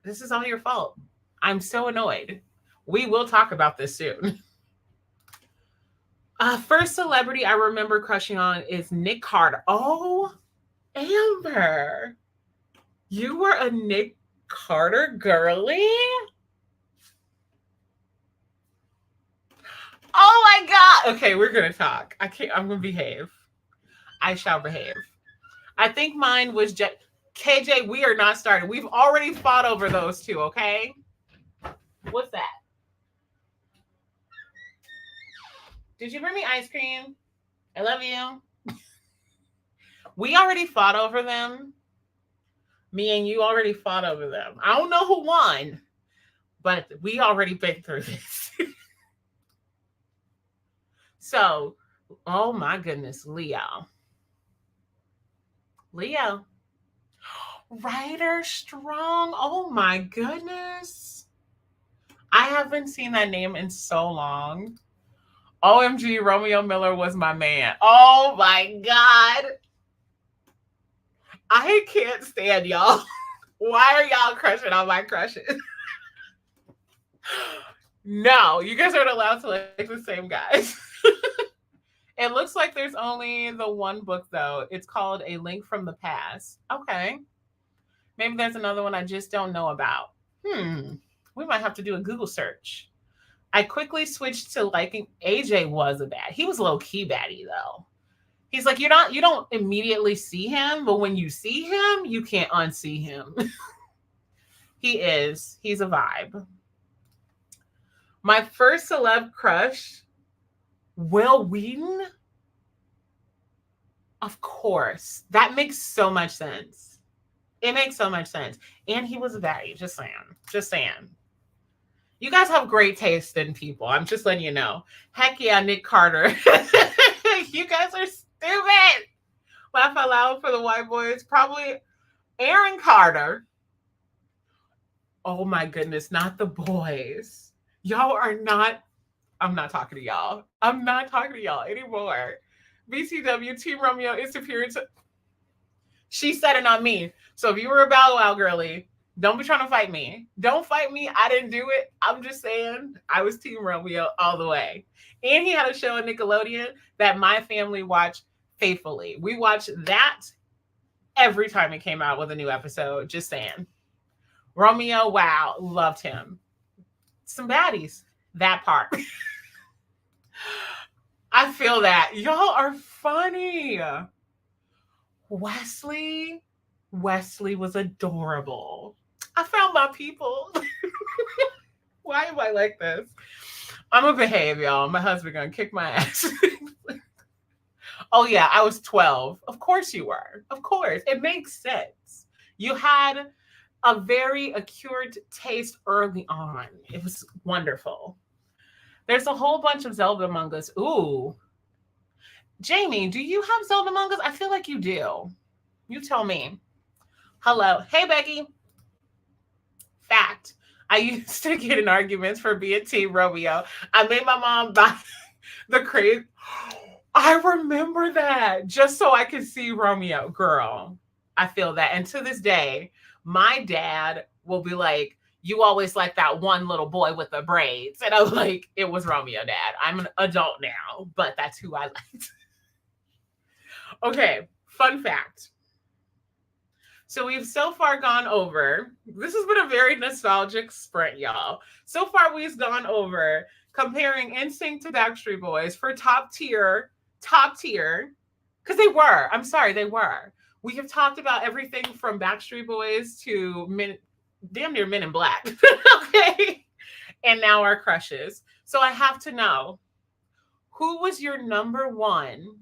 This is all your fault. I'm so annoyed. We will talk about this soon. First celebrity I remember crushing on is Nick Carter. Oh, Amber. You were a Nick Carter girly? Oh my God. Okay, we're going to talk. I'm going to behave. I shall behave. I think mine was KJ, we are not started. We've already fought over those two, okay? What's that? Did you bring me ice cream? I love you. We already fought over them. Me and you already fought over them. I don't know who won, but we already been through this. So, oh my goodness, Leo. Ryder Strong. Oh my goodness. I haven't seen that name in so long. OMG, Romeo Miller was my man. Oh my God. I can't stand y'all. Why are y'all crushing on my crushes? No, you guys aren't allowed to like the same guys. It looks like there's only the one book, though. It's called A Link from the Past. Okay. Maybe there's another one I just don't know about. We might have to do a Google search. I quickly switched to liking AJ was a bad. He was low key baddie though. He's like you don't immediately see him, but when you see him, you can't unsee him. He's a vibe. My first celeb crush, Will Wheaton. Of course. That makes so much sense. It makes so much sense. And he was a baddie. Just saying. Just saying. You guys have great taste in people. I'm just letting you know. Heck yeah, Nick Carter. You guys are stupid. Laugh out loud for the white boys. Probably Aaron Carter. Oh my goodness, not the boys. Y'all are not. I'm not talking to y'all. I'm not talking to y'all anymore. BCW, Team Romeo is superior to. She said it on me. So if you were a Bow Wow girly, don't be trying to fight me. Don't fight me. I didn't do it. I'm just saying I was Team Romeo all the way. And he had a show on Nickelodeon that my family watched faithfully. We watched that every time it came out with a new episode. Just saying. Romeo, wow, loved him. Some baddies. That part. I feel that. Y'all are funny. Wesley was adorable. I found my people. Why am I like this? I'm gonna behave, y'all. My husband gonna kick my ass. Oh yeah, I was 12. Of course you were. Of course. It makes sense. You had a very acute taste early on. It was wonderful. There's a whole bunch of Zelda Among Us. Ooh. Jamie, do you have Zelda Among Us? I feel like you do. You tell me. Hello. Hey, Becky. Fact. I used to get in arguments for being Team Romeo. I made my mom buy the crazy. I remember that just so I could see Romeo. Girl, I feel that. And to this day, my dad will be like, you always like that one little boy with the braids. And I'm like, it was Romeo, Dad. I'm an adult now, but that's who I liked. Okay, fun fact. So we've so far gone over, this has been a very nostalgic sprint, y'all. So far we've gone over comparing NSYNC to Backstreet Boys for top tier, because they were. I'm sorry, they were. We have talked about everything from Backstreet Boys to damn near Men in Black. Okay. And now our crushes. So I have to know, who was your number one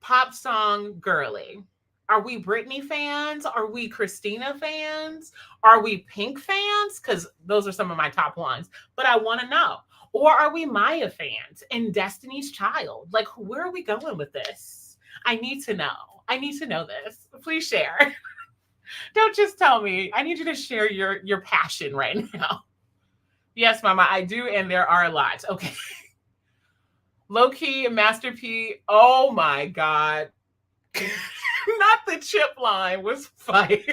pop song girly? Are we Britney fans? Are we Christina fans? Are we Pink fans? Because those are some of my top ones. But I want to know. Or are we Maya fans and Destiny's Child? Like, where are we going with this? I need to know. I need to know this. Please share. Don't just tell me. I need you to share your passion right now. Yes, Mama, I do. And there are a lot. Okay. Low key, Master P. Oh my God. Not the chip line was fire.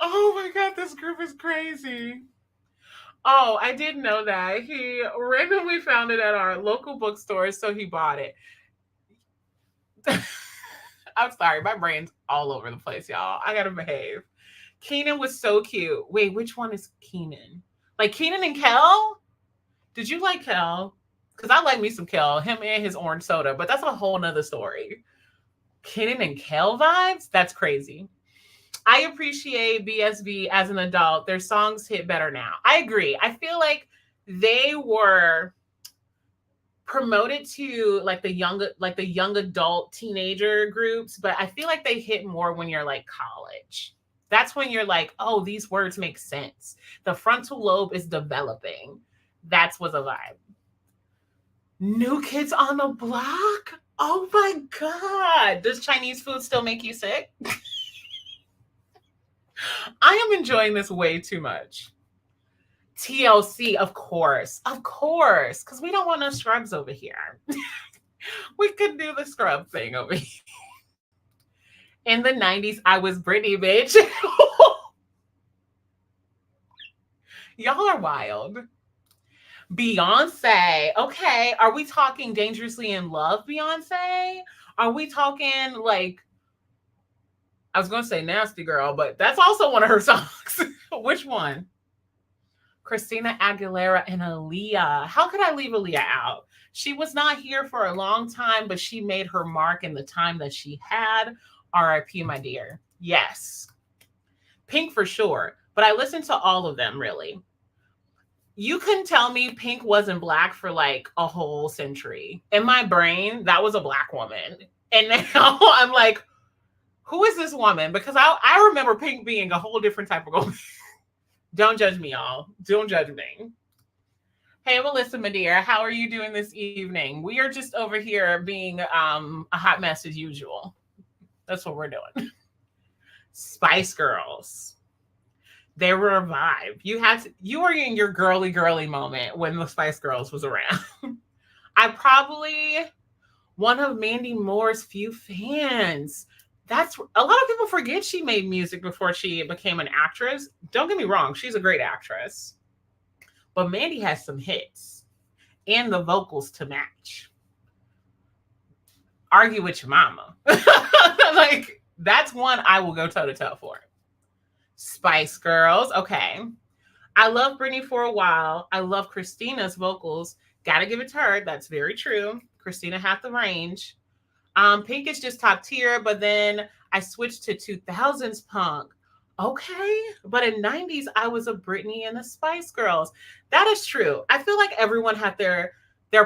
Oh my God, this group is crazy. Oh, I didn't know that. He randomly found it at our local bookstore, so he bought it. I'm sorry, my brain's all over the place, y'all. I gotta behave. Keenan was so cute. Wait, which one is Keenan? Like Keenan and Kel? Did you like Kel? Because I like me some Kel, him and his orange soda, but that's a whole nother story. Keenan and Kel vibes? That's crazy. I appreciate BSB as an adult. Their songs hit better now. I agree. I feel like they were promoted to like the young adult teenager groups, but I feel like they hit more when you're like college. That's when you're like, oh, these words make sense. The frontal lobe is developing. That's what's a vibe. New Kids on the Block? Oh my God. Does Chinese food still make you sick? I am enjoying this way too much. TLC, of course, because we don't want no scrubs over here. We could do the scrub thing over here. In the 90s, I was Britney, bitch. Y'all are wild. Beyonce. Okay. Are we talking Dangerously in Love, Beyonce? Are we talking like, I was going to say Nasty Girl, but that's also one of her songs. Which one? Christina Aguilera and Aaliyah. How could I leave Aaliyah out? She was not here for a long time, but she made her mark in the time that she had. RIP, my dear. Yes. Pink for sure. But I listened to all of them, really. You couldn't tell me Pink wasn't Black for like a whole century. In my brain, that was a Black woman. And now I'm like, who is this woman? Because I remember Pink being a whole different type of woman. Don't judge me, y'all. Don't judge me. Hey, Melissa, my dear, how are you doing this evening? We are just over here being a hot mess as usual. That's what we're doing. Spice Girls. They were a vibe. You were in your girly moment when the Spice Girls was around. I probably one of Mandy Moore's few fans. That's a lot of people forget she made music before she became an actress. Don't get me wrong, she's a great actress. But Mandy has some hits and the vocals to match. Argue with your mama. Like, that's one I will go toe to toe for. Spice Girls. Okay. I love Britney for a while. I love Christina's vocals. Gotta give it to her. That's very true. Christina had the range. Pink is just top tier, but then I switched to 2000s punk. Okay. But in 90s, I was a Britney and the Spice Girls. That is true. I feel like everyone had their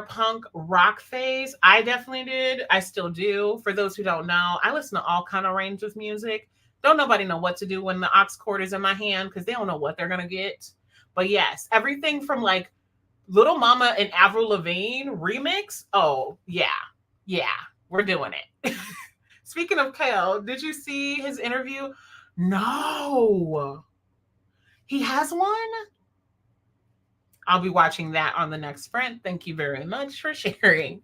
punk rock phase. I definitely did. I still do. For those who don't know, I listen to all kind of range of music. Don't nobody know what to do when the aux cord is in my hand because they don't know what they're going to get. But yes, everything from like Little Mama and Avril Lavigne remix. Oh, yeah. Yeah, we're doing it. Speaking of Kale, did you see his interview? No. He has one? I'll be watching that on the next Sprint. Thank you very much for sharing.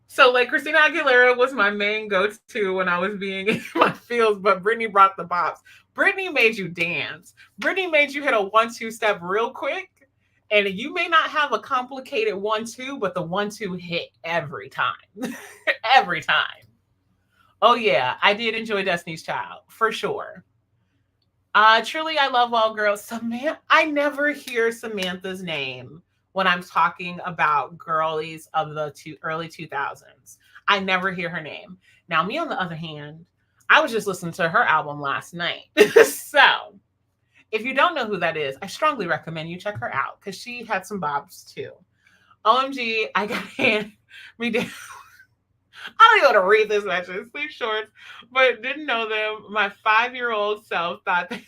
So, like, Christina Aguilera was my main go-to when I was being in my fields, but Britney brought the bops. Britney made you dance. Britney made you hit a 1-2 step real quick. And you may not have a complicated 1-2, but the 1-2 hit every time. Every time. Oh, yeah. I did enjoy Destiny's Child, for sure. Truly, I love all girls. I never hear Samantha's name when I'm talking about girlies of the early 2000s. I never hear her name. Now, me on the other hand, I was just listening to her album last night. So, if you don't know who that is, I strongly recommend you check her out because she had some bobs too. OMG, I got hand me down. I don't even want to read this message. Sleep shorts, but didn't know them. My 5-year-old self thought they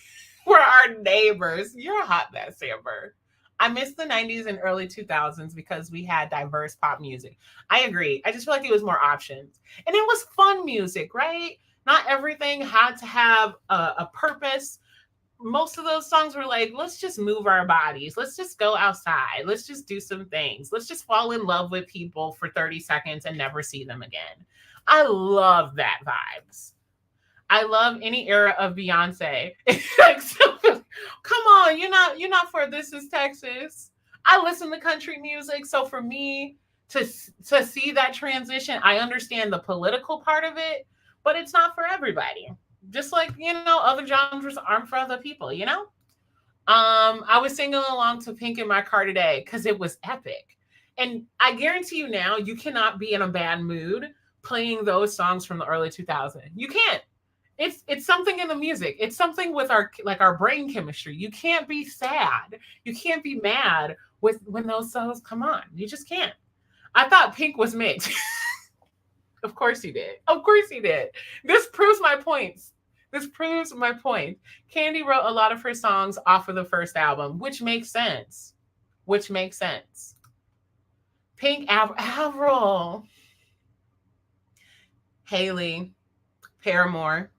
were our neighbors. You're a hot mess, Amber. I miss the 90s and early 2000s because we had diverse pop music. I agree. I just feel like it was more options. And it was fun music, right? Not everything had to have a purpose. Most of those songs were like, let's just move our bodies. Let's just go outside. Let's just do some things. Let's just fall in love with people for 30 seconds and never see them again. I love that vibes. I love any era of Beyonce. Come on, you're not for This Is Texas. I listen to country music. So for me to see that transition, I understand the political part of it, but it's not for everybody. Just like, other genres aren't for other people, I was singing along to Pink in my car today because it was epic. And I guarantee you now, you cannot be in a bad mood playing those songs from the early 2000s. You can't. It's something in the music. It's something with our brain chemistry. You can't be sad. You can't be mad when those songs come on. You just can't. I thought Pink was mixed. Of course he did. Of course he did. This proves my points. Candy wrote a lot of her songs off of the first album, which makes sense. Pink, Avril. Haley, Paramore.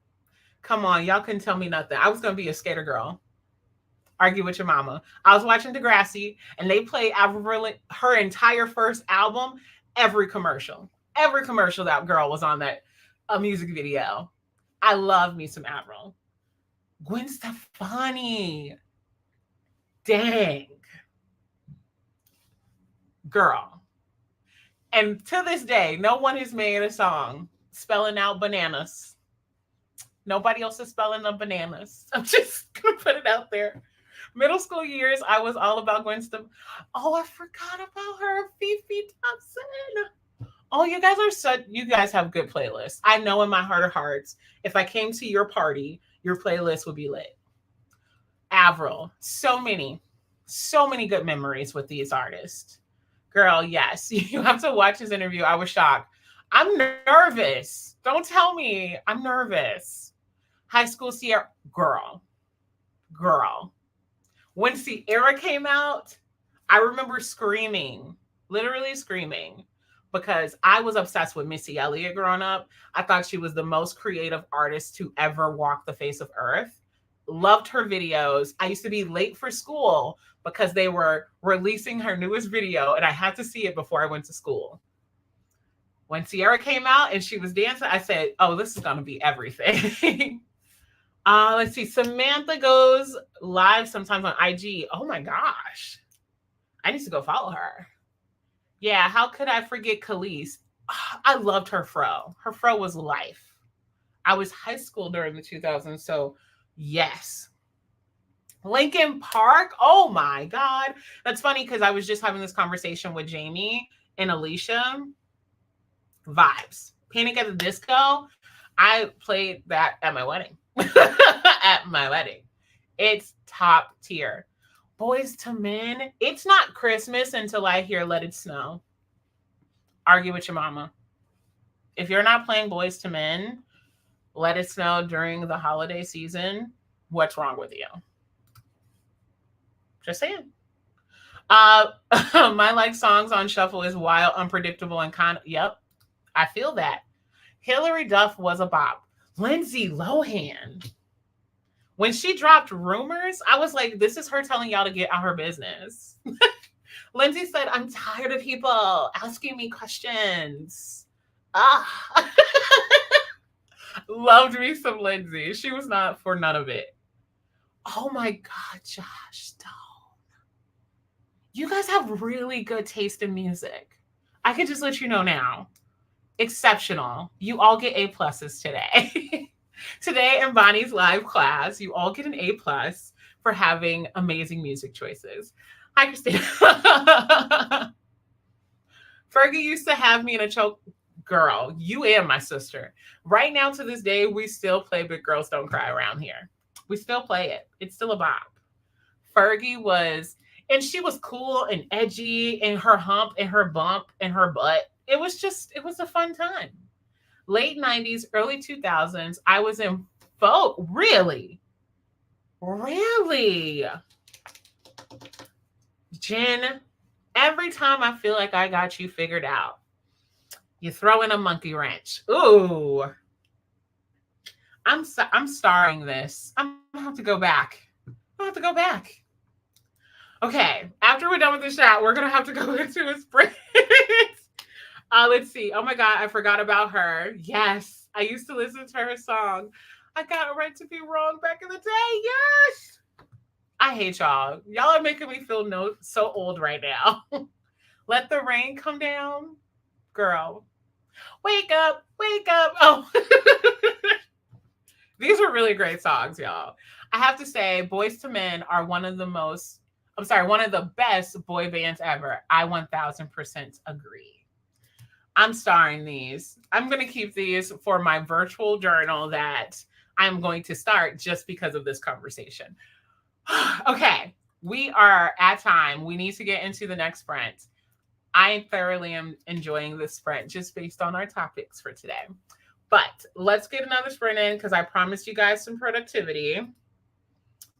Come on, y'all couldn't tell me nothing. I was going to be a skater girl. Argue with your mama. I was watching Degrassi, and they played Avril, her entire first album, every commercial that girl was on that music video. I love me some Avril. Gwen Stefani. Dang. Girl. And to this day, no one has made a song spelling out bananas. Nobody else is spelling the bananas. I'm just gonna put it out there. Middle school years, I was all about Gwen Stefani. Oh, I forgot about her, Fifi Thompson. Oh, you guys have good playlists. I know in my heart of hearts, if I came to your party, your playlist would be lit. Avril, so many good memories with these artists. Girl, yes, you have to watch his interview. I was shocked. I'm nervous. Don't tell me I'm nervous. High School Sierra, girl. When Sierra came out, I remember screaming, literally screaming, because I was obsessed with Missy Elliott growing up. I thought she was the most creative artist to ever walk the face of earth. Loved her videos. I used to be late for school because they were releasing her newest video and I had to see it before I went to school. When Sierra came out and she was dancing, I said, oh, this is going to be everything. Let's see. Samantha goes live sometimes on IG. Oh my gosh. I need to go follow her. Yeah, how could I forget Khalees? I loved her fro. Her fro was life. I was high school during the 2000s, so yes. Linkin Park. Oh my God. That's funny because I was just having this conversation with Jamie and Alicia. Vibes. Panic at the Disco. I played that at my wedding. At my wedding. It's top tier. Boys to Men. It's not Christmas until I hear Let It Snow. Argue with your mama. If you're not playing Boys to Men, Let It Snow during the holiday season, what's wrong with you? Just saying. My like songs on shuffle is wild, unpredictable, and yep, I feel that. Hillary Duff was a bop. Lindsay Lohan. When she dropped Rumors, I was like, this is her telling y'all to get out her business. Lindsay said, I'm tired of people asking me questions. Loved me some Lindsay. She was not for none of it. Oh my God, Josh Stone. You guys have really good taste in music. I can just let you know now. Exceptional. You all get A pluses today. Today in Bonnie's live class, you all get an A plus for having amazing music choices. Hi, Christina. Fergie used to have me in a choke. Girl, you and my sister. Right now to this day, we still play Big Girls Don't Cry around here. We still play it. It's still a bop. Fergie was, and she was cool and edgy, and her hump and her bump and her butt. It was a fun time. Late 90s, early 2000s, I was in folk. Really? Jen, every time I feel like I got you figured out, you throw in a monkey wrench. Ooh. I'm starring this. I'm going to have to go back. Okay, after we're done with the shot, we're going to have to go into a sprint. Let's see. Oh my God, I forgot about her. Yes, I used to listen to her song. I got a right to be wrong back in the day. Yes. I hate y'all. Y'all are making me feel so old right now. Let the rain come down. Girl. Wake up. Oh. These are really great songs, y'all. I have to say, Boyz II Men are one of the best boy bands ever. I 1000% agree. I'm starring these. I'm going to keep these for my virtual journal that I'm going to start just because of this conversation. Okay, we are at time. We need to get into the next sprint. I thoroughly am enjoying this sprint just based on our topics for today. But let's get another sprint in because I promised you guys some productivity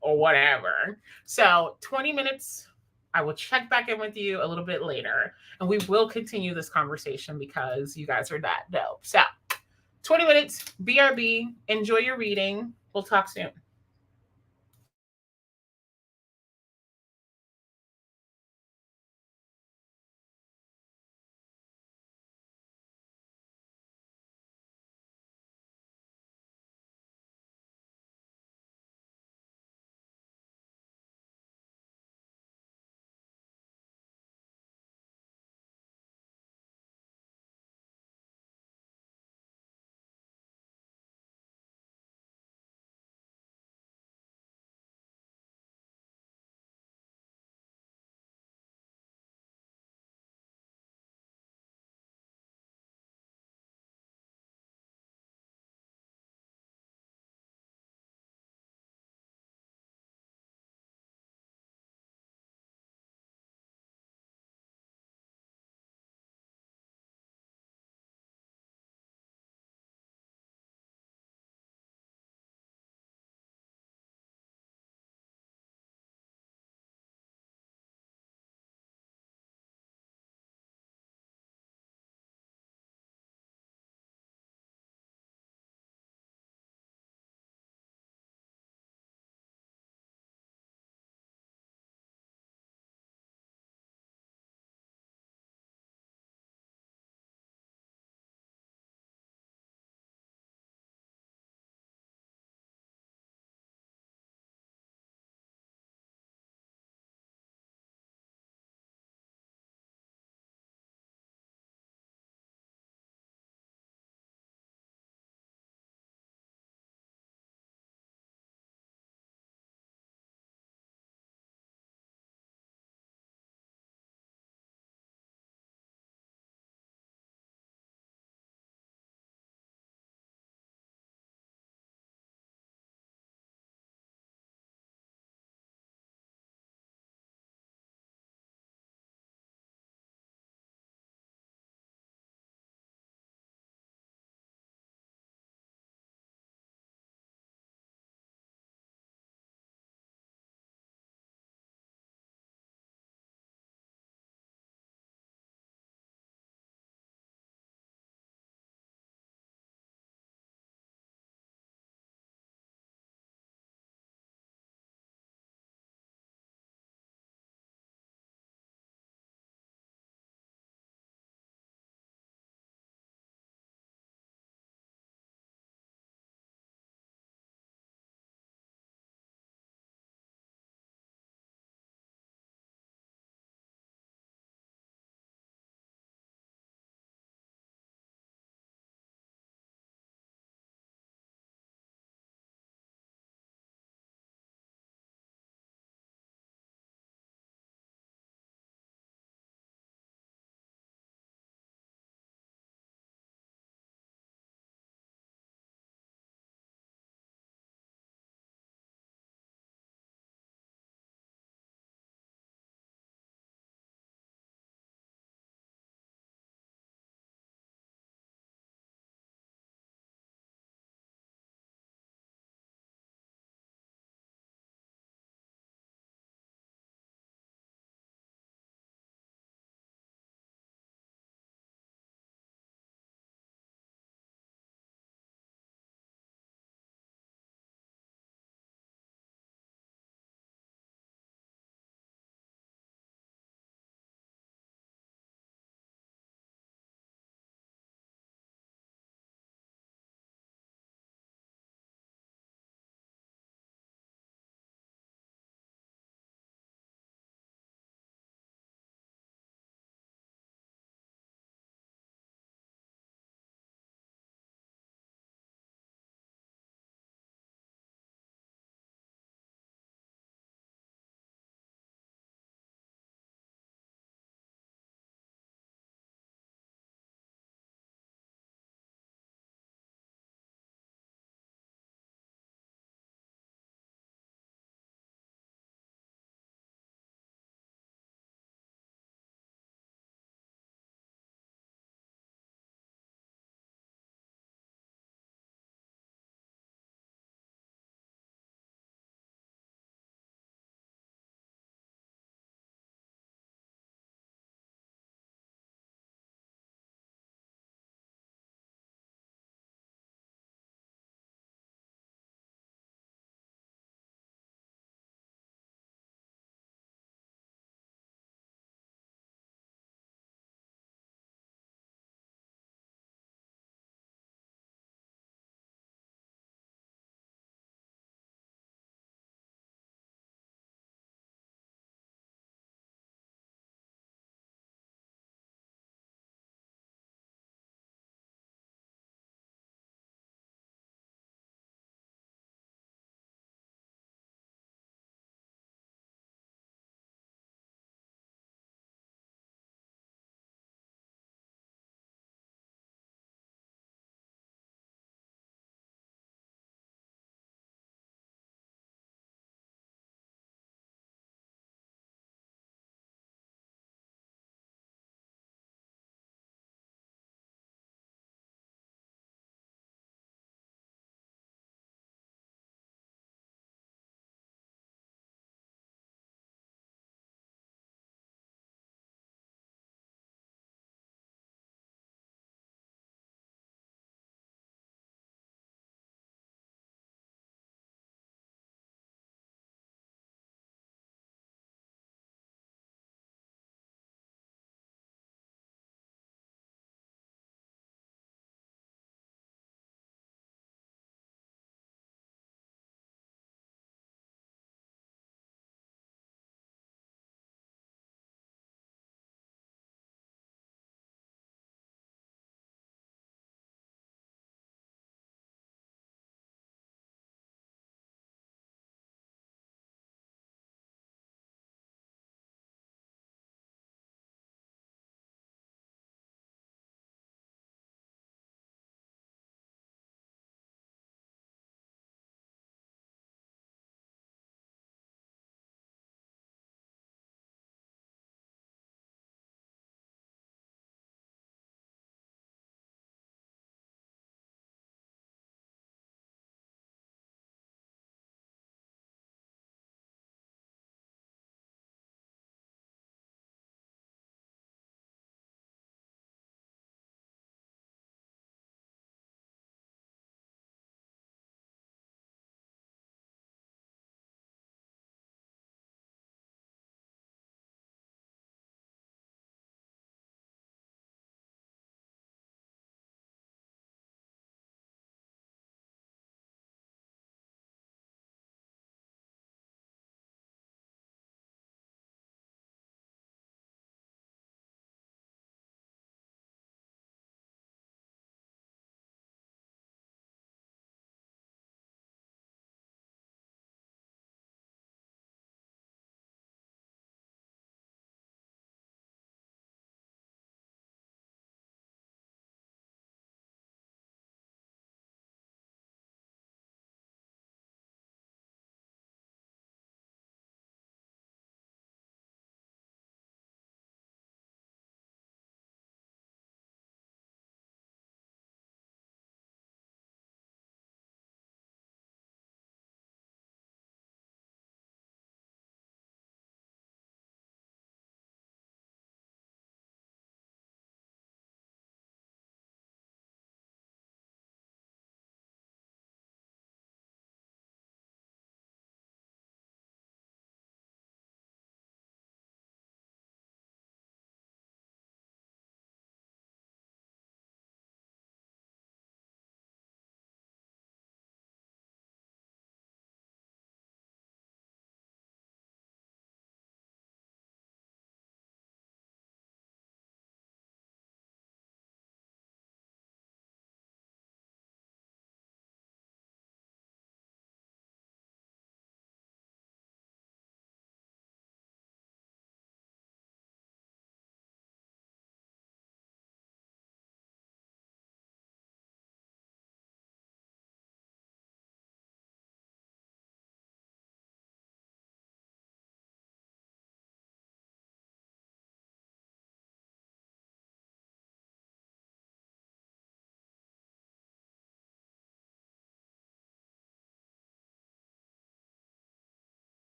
or whatever. So 20 minutes. I will check back in with you a little bit later, and we will continue this conversation because you guys are that dope. So 20 minutes, BRB. Enjoy your reading. We'll talk soon.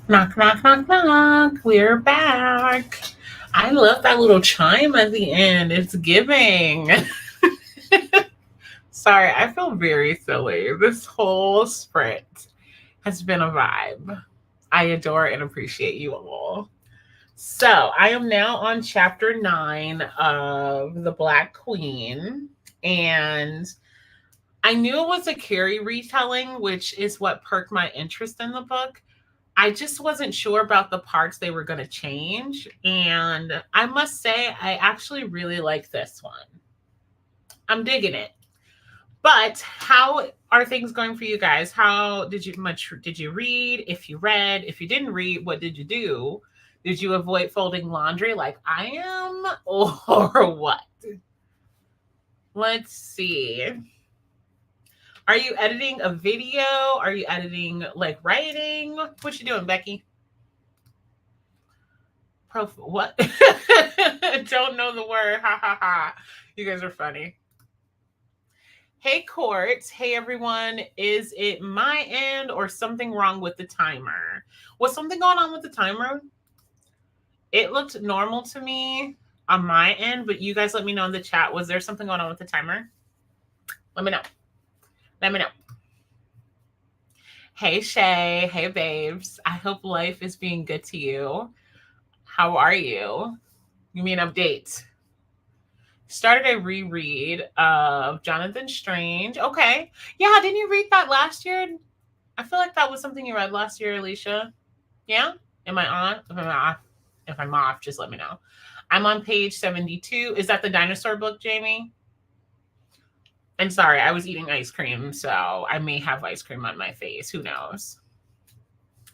Knock, knock, knock, knock. We're back. I love that little chime at the end. It's giving. Sorry, I feel very silly. This whole sprint has been a vibe. I adore and appreciate you all. So I am now on chapter 9 of The Black Queen. And I knew it was a Carrie retelling, which is what perked my interest in the book. I just wasn't sure about the parts they were going to change. And I must say, I actually really like this one. I'm digging it. But how are things going for you guys? How much did you read? If you read, if you didn't read, what did you do? Did you avoid folding laundry like I am, or what? Let's see. Are you editing a video? Are you editing like writing? What you doing, Becky? What? Don't know the word. Ha ha ha. You guys are funny. Hey, Court. Hey, everyone. Is it my end or something wrong with the timer? Was something going on with the timer? It looked normal to me on my end, but you guys let me know in the chat. Was there something going on with the timer? Let me know. Let me know. Hey, Shay. Hey, babes. I hope life is being good to you. How are you? Give me an update. Started a reread of Jonathan Strange. Okay. Yeah, didn't you read that last year? I feel like that was something you read last year, Alicia. Yeah? Am I on? If I'm off, just let me know. I'm on page 72. Is that the dinosaur book, Jamie? I'm sorry, I was eating ice cream, so I may have ice cream on my face. Who knows?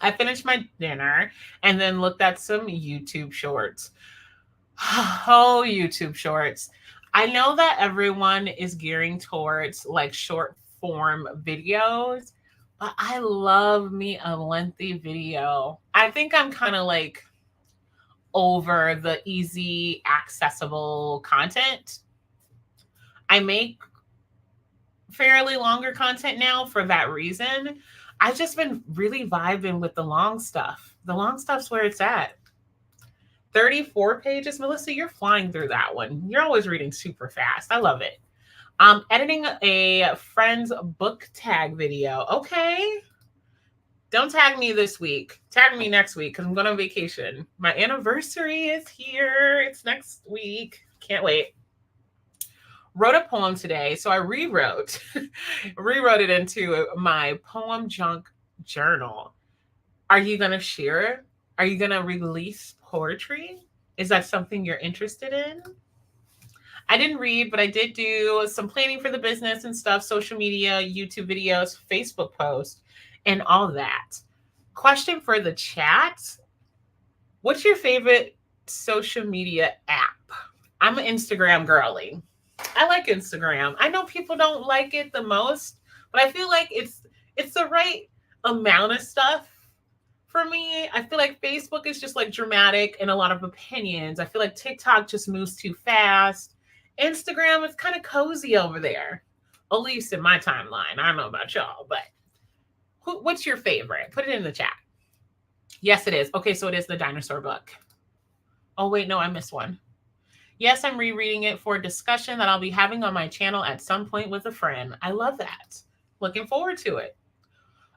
I finished my dinner and then looked at some YouTube shorts. Oh, YouTube shorts. I know that everyone is gearing towards like short form videos, but I love me a lengthy video. I think I'm kind of like over the easy, accessible content. I make fairly longer content now for that reason. I've just been really vibing with the long stuff. The long stuff's where it's at. 34 pages. Melissa, you're flying through that one. You're always reading super fast. I love it. Editing a friend's book tag video. Okay. Don't tag me this week. Tag me next week because I'm going on vacation. My anniversary is here. It's next week. Can't wait. Wrote a poem today. So I rewrote it into my poem junk journal. Are you going to share it? Are you going to release poetry? Is that something you're interested in? I didn't read, but I did do some planning for the business and stuff, social media, YouTube videos, Facebook posts, and all that. Question for the chat. What's your favorite social media app? I'm an Instagram girly. I like Instagram. I know people don't like it the most, but I feel like it's the right amount of stuff for me. I feel like Facebook is just like dramatic and a lot of opinions. I feel like TikTok just moves too fast. Instagram is kind of cozy over there, at least in my timeline. I don't know about y'all, but what's your favorite? Put it in the chat. Yes, it is. Okay, so it is the dinosaur book. Oh, wait, no, I missed one. Yes, I'm rereading it for a discussion that I'll be having on my channel at some point with a friend. I love that. Looking forward to it.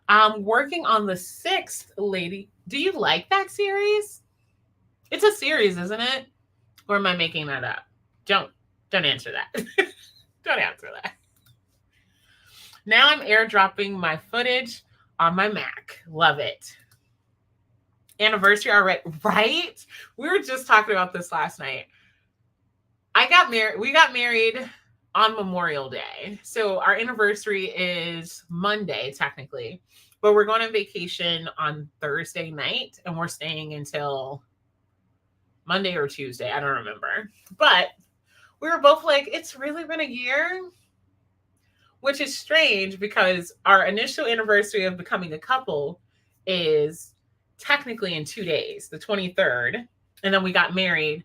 I'm working on the 6th lady. Do you like that series? It's a series, isn't it? Or am I making that up? Don't answer that. Don't answer that. Now I'm airdropping my footage on my Mac. Love it. Anniversary already, right? We were just talking about this last night. We got married on Memorial Day. So our anniversary is Monday, technically. But we're going on vacation on Thursday night, and we're staying until Monday or Tuesday. I don't remember. But we were both like, it's really been a year, which is strange because our initial anniversary of becoming a couple is technically in 2 days, the 23rd. And then we got married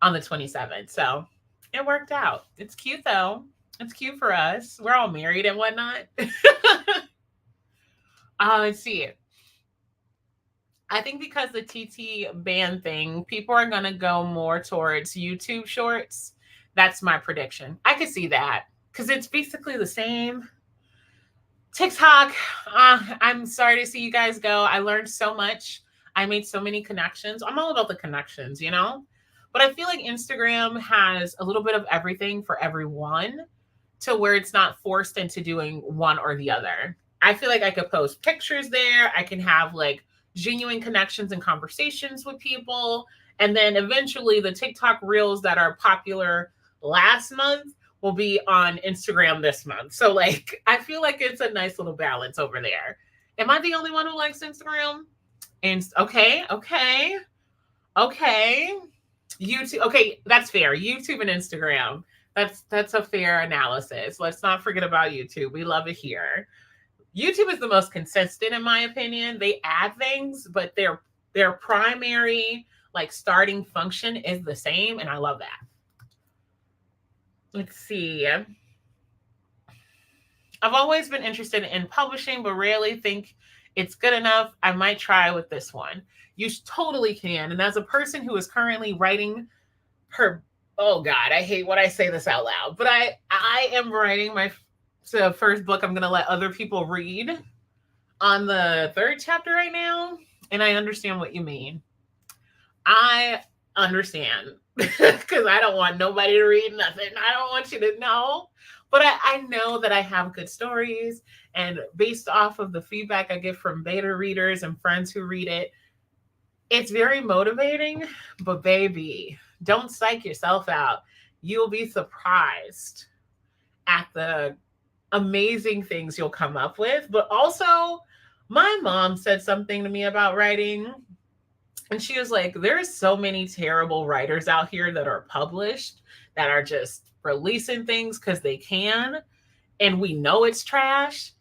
on the 27th. So it worked out. It's cute, though. It's cute for us. We're all married and whatnot. Let's see. I think because the TT ban thing, people are going to go more towards YouTube shorts. That's my prediction. I could see that because it's basically the same. TikTok, I'm sorry to see you guys go. I learned so much. I made so many connections. I'm all about the connections, you know? But I feel like Instagram has a little bit of everything for everyone to where it's not forced into doing one or the other. I feel like I could post pictures there. I can have like genuine connections and conversations with people. And then eventually the TikTok reels that are popular last month will be on Instagram this month. So like I feel like it's a nice little balance over there. Am I the only one who likes Instagram? And okay. YouTube. Okay, that's fair. YouTube and Instagram. That's a fair analysis. Let's not forget about YouTube. We love it here. YouTube is the most consistent in my opinion. They add things, but their primary like starting function is the same, and I love that. Let's see. I've always been interested in publishing, but rarely think it's good enough. I might try with this one. You totally can. And as a person who is currently writing her, oh God, I hate when I say this out loud, but I am writing my first book I'm going to let other people read on the 3rd chapter right now. And I understand what you mean. I understand because I don't want nobody to read nothing. I don't want you to know. But I know that I have good stories. And based off of the feedback I get from beta readers and friends who read it, it's very motivating. But baby, don't psych yourself out. You'll be surprised at the amazing things you'll come up with. But also, my mom said something to me about writing. And she was like, there's so many terrible writers out here that are published that are just releasing things because they can. And we know it's trash.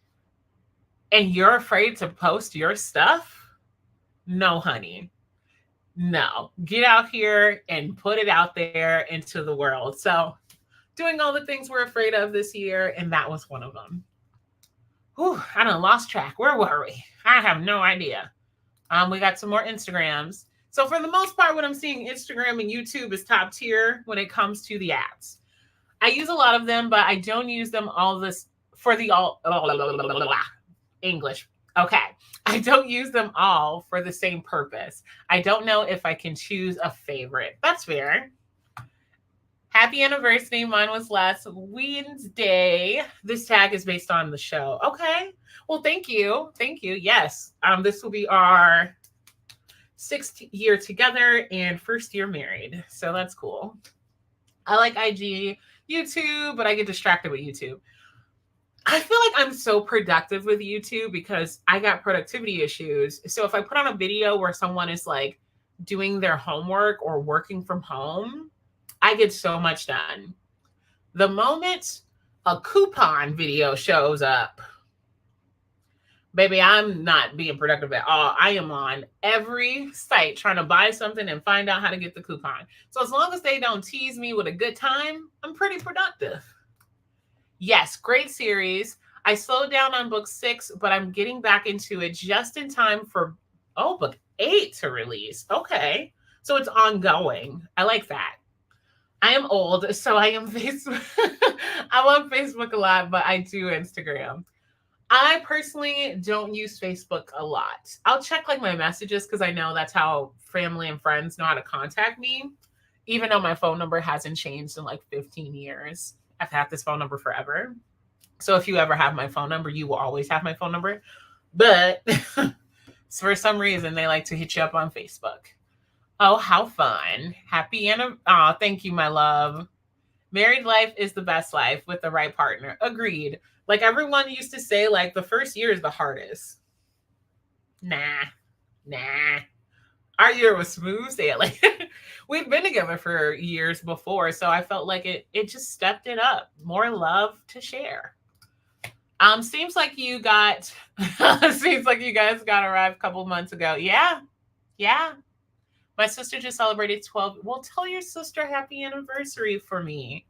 And you're afraid to post your stuff? No, honey. No. Get out here and put it out there into the world. So doing all the things we're afraid of this year, and that was one of them. Whew, I done lost track. Where were we? I have no idea. We got some more Instagrams. So for the most part, what I'm seeing, Instagram and YouTube is top tier when it comes to the ads. I use a lot of them, but I don't use them all this for the all English. Okay. I don't use them all for the same purpose. I don't know if I can choose a favorite. That's fair. Happy anniversary. Mine was last Wednesday. This tag is based on the show. Okay. Well, thank you. Thank you. Yes. This will be our 6th year together and 1st year married. So that's cool. I like IG, YouTube, but I get distracted with YouTube. I feel like I'm so productive with YouTube because I got productivity issues. So if I put on a video where someone is like doing their homework or working from home, I get so much done. The moment a coupon video shows up, baby, I'm not being productive at all. I am on every site trying to buy something and find out how to get the coupon. So as long as they don't tease me with a good time, I'm pretty productive. Yes, great series. I slowed down on book 6, but I'm getting back into it just in time for, book 8 to release. Okay. So it's ongoing. I like that. I am old, so I am Facebook. I'm on Facebook a lot, but I do Instagram. I personally don't use Facebook a lot. I'll check like my messages because I know that's how family and friends know how to contact me, even though my phone number hasn't changed in like 15 years. I've had this phone number forever. So if you ever have my phone number, you will always have my phone number. But for some reason, they like to hit you up on Facebook. Oh, how fun. Happy anniversary. Oh, thank you, my love. Married life is the best life with the right partner. Agreed. Like everyone used to say, like the first year is the hardest. Nah. Our year was smooth sailing. We've been together for years before, so I felt like it just stepped it up. More love to share. Seems like you guys got arrived a couple months ago. Yeah. My sister just celebrated 12. Well, tell your sister happy anniversary for me,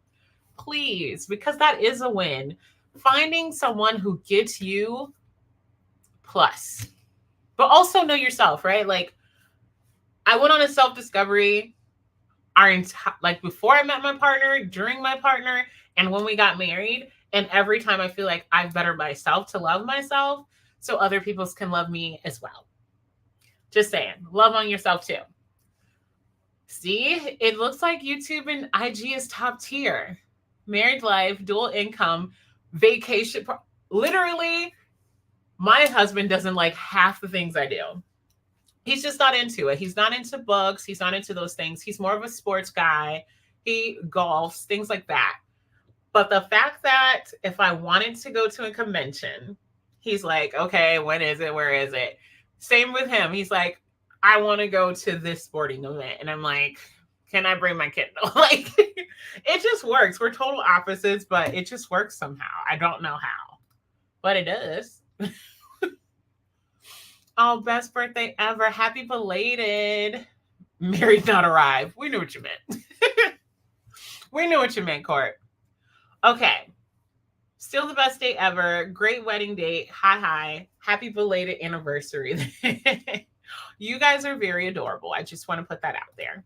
please, because that is a win. Finding someone who gets you plus. but also know yourself, right? Like I went on a self-discovery like before I met my partner, during my partner, and when we got married. And every time I feel like I've bettered myself to love myself so other people can love me as well. Just saying, love on yourself too. See, it looks like YouTube and IG is top tier. Married life, dual income, vacation. Literally, my husband doesn't like half the things I do. He's just not into it. He's not into books. He's not into those things. He's more of a sports guy. He golfs, things like that. But the fact that if I wanted to go to a convention, he's like, okay, when is it? Where is it? Same with him. He's like, I want to go to this sporting event. And I'm like, can I bring my Kindle? Like, it just works. We're total opposites, but it just works somehow. I don't know how, but it does. Oh, best birthday ever. Happy belated. Married, not arrived. We knew what you meant. We knew what you meant, Court. Okay. Still the best day ever. Great wedding date. Hi. Happy belated anniversary. You guys are very adorable. I just want to put that out there.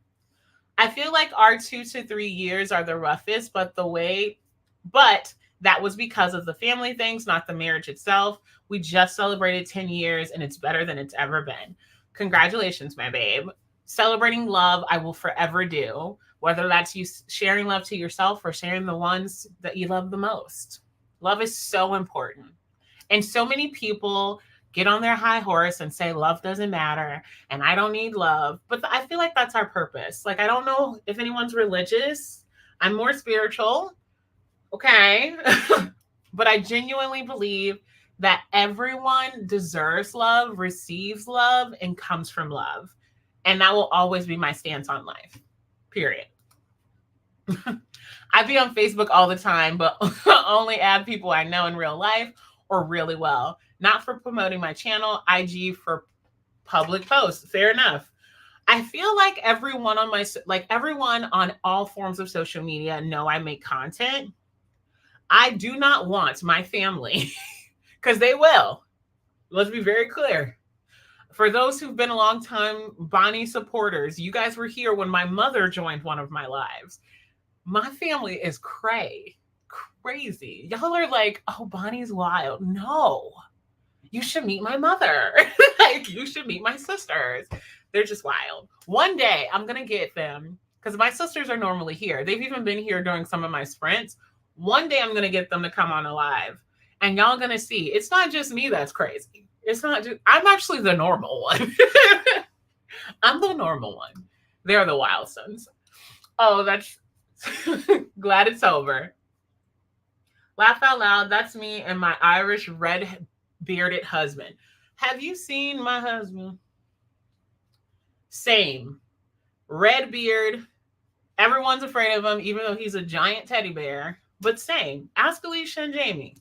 I feel like our 2 to 3 years are the roughest, but that was because of the family things, not the marriage itself. We just celebrated 10 years and it's better than it's ever been. Congratulations, my babe. Celebrating love, I will forever do, whether that's you sharing love to yourself or sharing the ones that you love the most. Love is so important. And so many people get on their high horse and say love doesn't matter and I don't need love. But I feel like that's our purpose. Like, I don't know if anyone's religious. I'm more spiritual. Okay. But I genuinely believe that everyone deserves love, receives love, and comes from love. And that will always be my stance on life. Period. I be on Facebook all the time, but only add people I know in real life or really well. Not for promoting my channel, IG for public posts. Fair enough. I feel like everyone on all forms of social media know I make content. I do not want my family, because they will. Let's be very clear. For those who've been a long time Bonnie supporters, you guys were here when my mother joined one of my lives. My family is crazy. Y'all are like, oh, Bonnie's wild. No, you should meet my mother. Like, you should meet my sisters. They're just wild. One day I'm going to get them, because my sisters are normally here. They've even been here during some of my sprints. One day I'm going to get them to come on a live, and y'all going to see. It's not just me that's crazy. It's not just, I'm actually the normal one. I'm the normal one. They're the wild sons. Oh, that's glad it's over. Laugh out loud. That's me and my Irish red bearded husband. Have you seen my husband? Same. Red beard. Everyone's afraid of him, even though he's a giant teddy bear. But same. Ask Alicia and Jamie.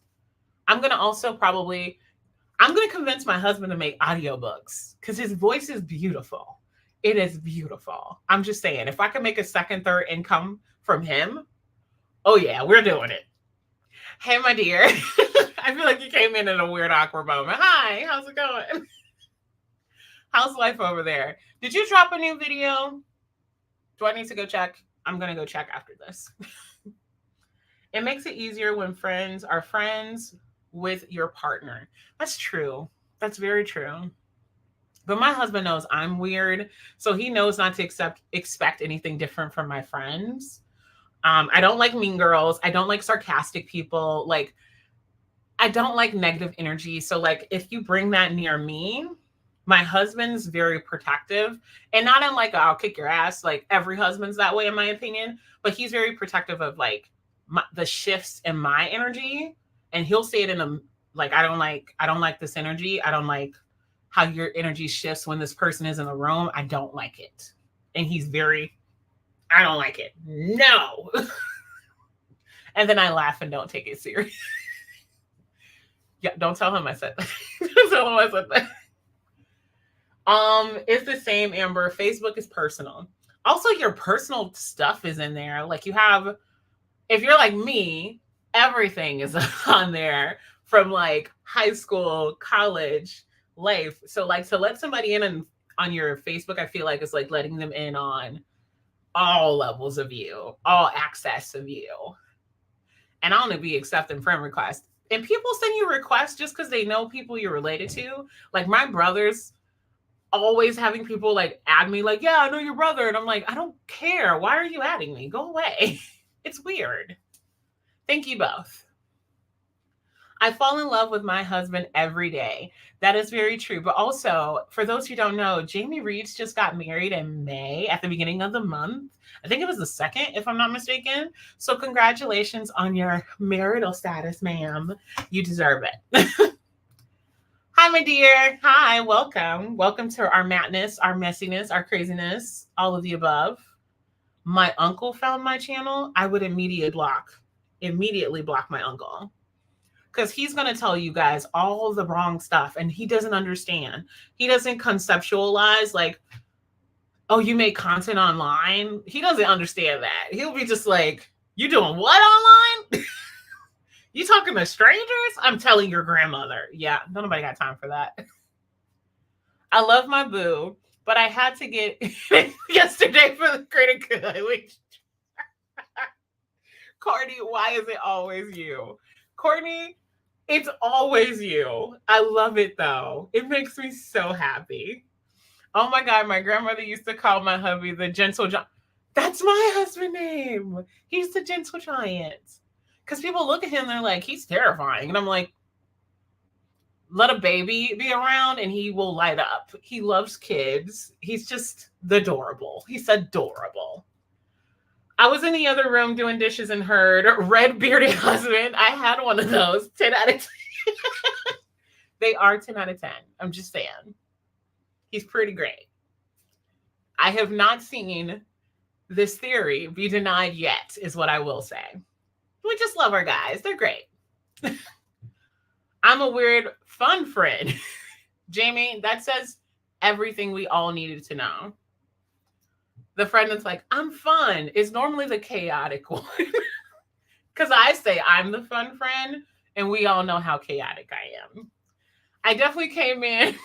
I'm going to convince my husband to make audiobooks because his voice is beautiful. It is beautiful. I'm just saying, if I can make a second, third income from him, oh yeah, we're doing it. Hey, my dear. I feel like you came in a weird, awkward moment. Hi, how's it going? How's life over there? Did you drop a new video? Do I need to go check? I'm going to go check after this. It makes it easier when friends are friends with your partner. That's true. That's very true. But my husband knows I'm weird, so he knows not to expect anything different from my friends. I don't like mean girls. I don't like sarcastic people. Like, I don't like negative energy. So, like, if you bring that near me, my husband's very protective, and not in like, I'll kick your ass. Like, every husband's that way, in my opinion. But he's very protective of like the shifts in my energy, and he'll say it in a like, I don't like this energy. I don't like how your energy shifts when this person is in the room. I don't like it. And he's very, I don't like it. No. And then I laugh and don't take it serious. Yeah, don't tell him I said that. Don't tell him I said that. It's the same, Amber. Facebook is personal. Also, your personal stuff is in there. Like, you have, if you're like me, everything is on there from like high school, college, life. So like to let somebody in on your Facebook, I feel like it's like letting them in on all levels of you, all access of you. And I only be accepting friend requests. And people send you requests just because they know people you're related to. Like my brothers always having people like add me, like, yeah, I know your brother. And I'm like, I don't care. Why are you adding me? Go away. It's weird. Thank you both. I fall in love with my husband every day. That is very true. But also, for those who don't know, Jamie Reeds just got married in May at the beginning of the month. I think it was the 2nd, if I'm not mistaken. So congratulations on your marital status, ma'am. You deserve it. Hi, my dear. Hi, welcome. Welcome to our madness, our messiness, our craziness, all of the above. My uncle found my channel. I would immediately block my uncle. Because he's going to tell you guys all the wrong stuff and he doesn't understand. He doesn't conceptualize like, oh, you make content online. He doesn't understand that. He'll be just like, you doing what online? You talking to strangers? I'm telling your grandmother. Yeah, nobody got time for that. I love my boo, but I had to get yesterday for the greater good. Courtney, why is it always you? Courtney, it's always you. I love it though. It makes me so happy. Oh my God, my grandmother used to call my hubby the gentle giant. That's my husband name. He's the gentle giant. Because people look at him and they're like, he's terrifying. And I'm like, let a baby be around and he will light up. He loves kids. He's just adorable. He's adorable. I was in the other room doing dishes and heard red bearded husband. I had one of those. 10 out of 10. They are 10 out of 10. I'm just saying. He's pretty great. I have not seen this theory be denied yet, is what I will say. We just love our guys. They're great. I'm a weird, fun friend. Jamie, that says everything we all needed to know. The friend that's like, I'm fun, is normally the chaotic one. Because I say I'm the fun friend, and we all know how chaotic I am. I definitely came in.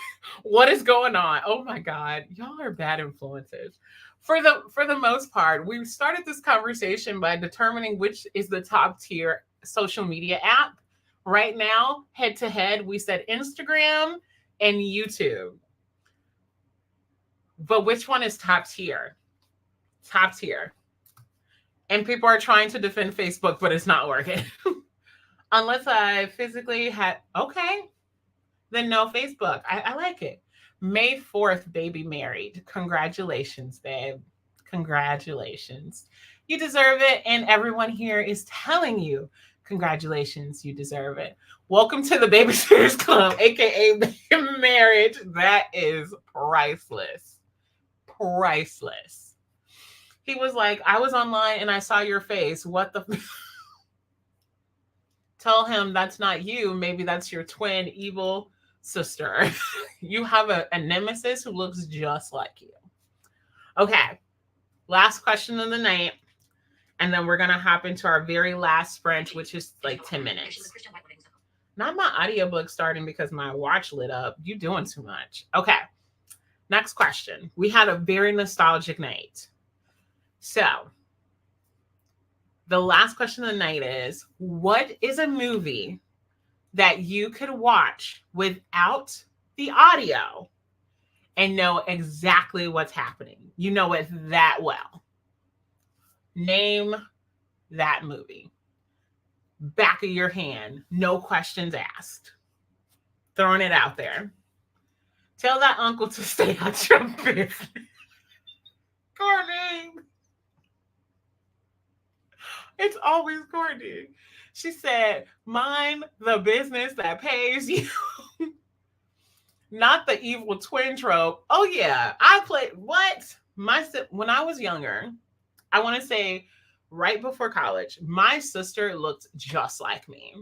What is going on? Oh my God, y'all are bad influences. For the most part, we started this conversation by determining which is the top tier social media app. Right now, head to head, we said Instagram and YouTube. But which one is top tier? Top tier. And people are trying to defend Facebook, but it's not working. Unless I physically had, okay, then no Facebook. I like it. May 4th, baby married. Congratulations, babe. Congratulations. You deserve it. And everyone here is telling you, congratulations, you deserve it. Welcome to the Babysitters Club, aka marriage. That is priceless. Priceless. He was like, I was online and I saw your face. What the Tell him that's not you. Maybe that's your twin evil sister. You have a nemesis who looks just like you. Okay. Last question of the night. And then we're going to hop into our very last sprint, which is like 10 minutes. Not my audiobook starting because my watch lit up. You doing too much. Okay. Next question. We had a very nostalgic night. So the last question of the night is, what is a movie that you could watch without the audio and know exactly what's happening? You know it that well. Name that movie. Back of your hand, no questions asked. Throwing it out there. Tell that uncle to stay out your business. Courtney. It's always Courtney. She said, mind the business that pays you. Not the evil twin trope. Oh, yeah. I played what? When I was younger, I want to say right before college, my sister looked just like me.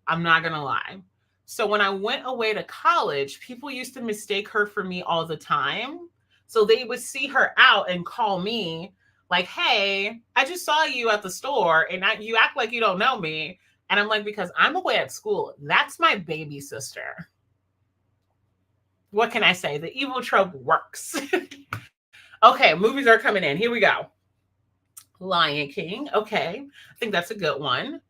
I'm not going to lie. So when I went away to college, people used to mistake her for me all the time. So they would see her out and call me like, hey, I just saw you at the store and you act like you don't know me. And I'm like, because I'm away at school. That's my baby sister. What can I say? The evil trope works. Okay, movies are coming in. Here we go. Lion King. Okay, I think that's a good one.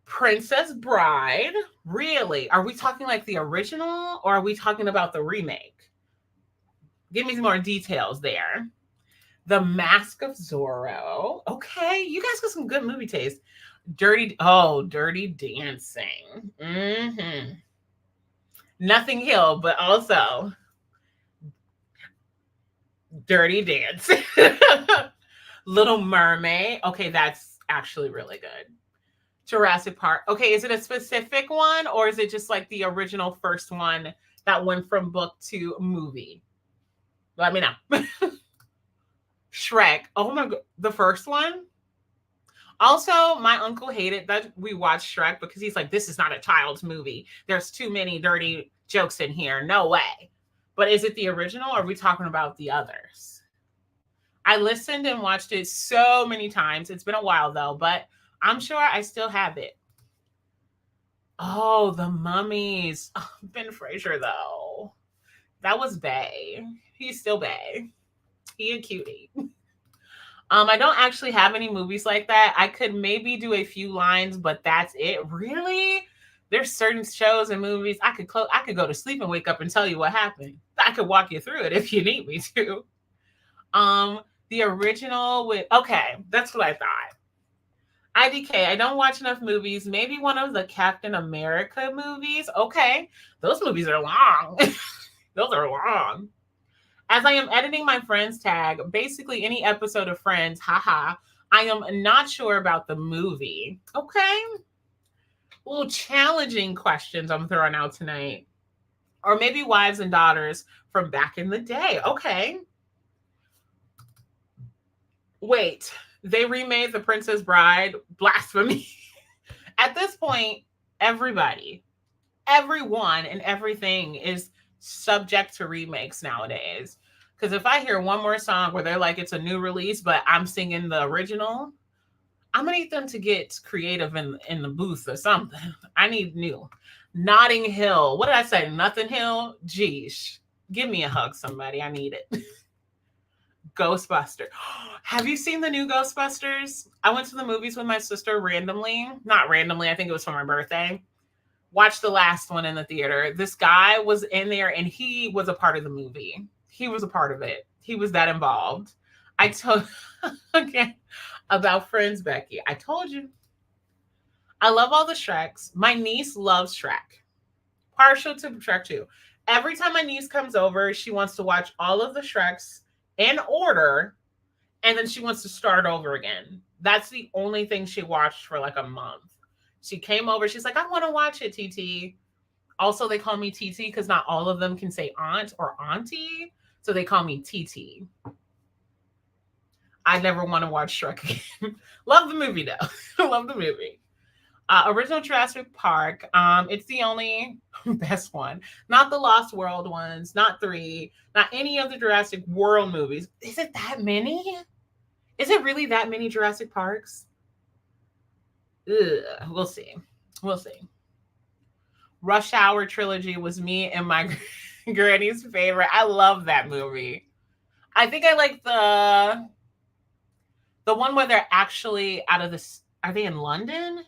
Princess Bride. Really? Are we talking like the original or are we talking about the remake? Give me some more details there. The Mask of Zorro. Okay, you guys got some good movie taste. Dirty Dancing. Nothing Hill, but also Dirty Dancing. Little Mermaid. Okay, that's actually really good. Jurassic Park. Okay, is it a specific one or is it just like the original first one that went from book to movie? Let me know. Shrek. Oh my god, the first one? Also, my uncle hated that we watched Shrek because he's like, this is not a child's movie. There's too many dirty jokes in here. No way. But is it the original or are we talking about the others? I listened and watched it so many times. It's been a while though, but I'm sure I still have it. Oh, The Mummies. Oh, Ben Fraser though. That was bae. He's still bae. He a cutie. I don't actually have any movies like that. I could maybe do a few lines, but that's it. Really? There's certain shows and movies I could go to sleep and wake up and tell you what happened. I could walk you through it if you need me to. The original with okay, that's what I thought. IDK, I don't watch enough movies. Maybe one of the Captain America movies. Okay, those movies are long. Those are long. As I am editing my Friends tag, basically any episode of Friends, haha, I am not sure about the movie. Okay. A little challenging questions I'm throwing out tonight. Or maybe Wives and Daughters from back in the day. Okay. Wait, they remade The Princess Bride? Blasphemy. At this point, everybody, everyone, and everything is subject to remakes nowadays. Because if I hear one more song where they're like, it's a new release, but I'm singing the original, I'm gonna need them to get creative in the booth or something. I need new. Notting Hill. What did I say? Nothing Hill? Geesh. Give me a hug, somebody. I need it. Ghostbusters. Have you seen the new Ghostbusters? I went to the movies with my sister randomly. Not randomly, I think it was for my birthday. Watched the last one in the theater. This guy was in there and he was a part of the movie. He was a part of it. He was that involved. I told again about Friends, Becky. I told you. I love all the Shreks. My niece loves Shrek. Partial to Shrek too. Every time my niece comes over, she wants to watch all of the Shreks in order, and then she wants to start over again. That's the only thing she watched for like a month. She came over. She's like, I want to watch it, TT. Also, they call me TT because not all of them can say aunt or auntie. So they call me TT. I never want to watch Shrek again. Love the movie, though. Love the movie. Original Jurassic Park. It's the only best one. Not the Lost World ones. Not 3. Not any of the Jurassic World movies. Is it that many? Is it really that many Jurassic Parks? Ugh, we'll see. We'll see. Rush Hour trilogy was me and my granny's favorite. I love that movie. I think I like the one where they're actually out of this. Are they in London?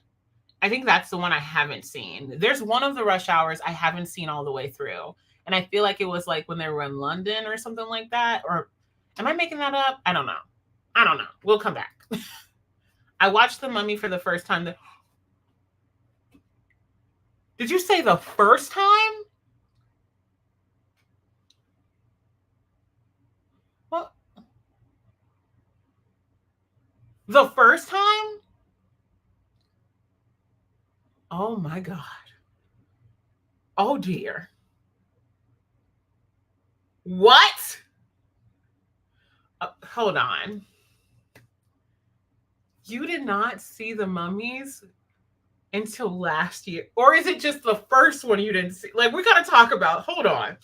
I think that's the one I haven't seen. There's one of the Rush Hours I haven't seen all the way through. And I feel like it was like when they were in London or something like that. Or am I making that up? I don't know. We'll come back. I watched The Mummy for the first time. Did you say the first time? What? The first time? Oh my God. Oh dear. What? Hold on. You did not see The Mummies until last year? Or is it just the first one you didn't see? Like, we got to talk about, hold on.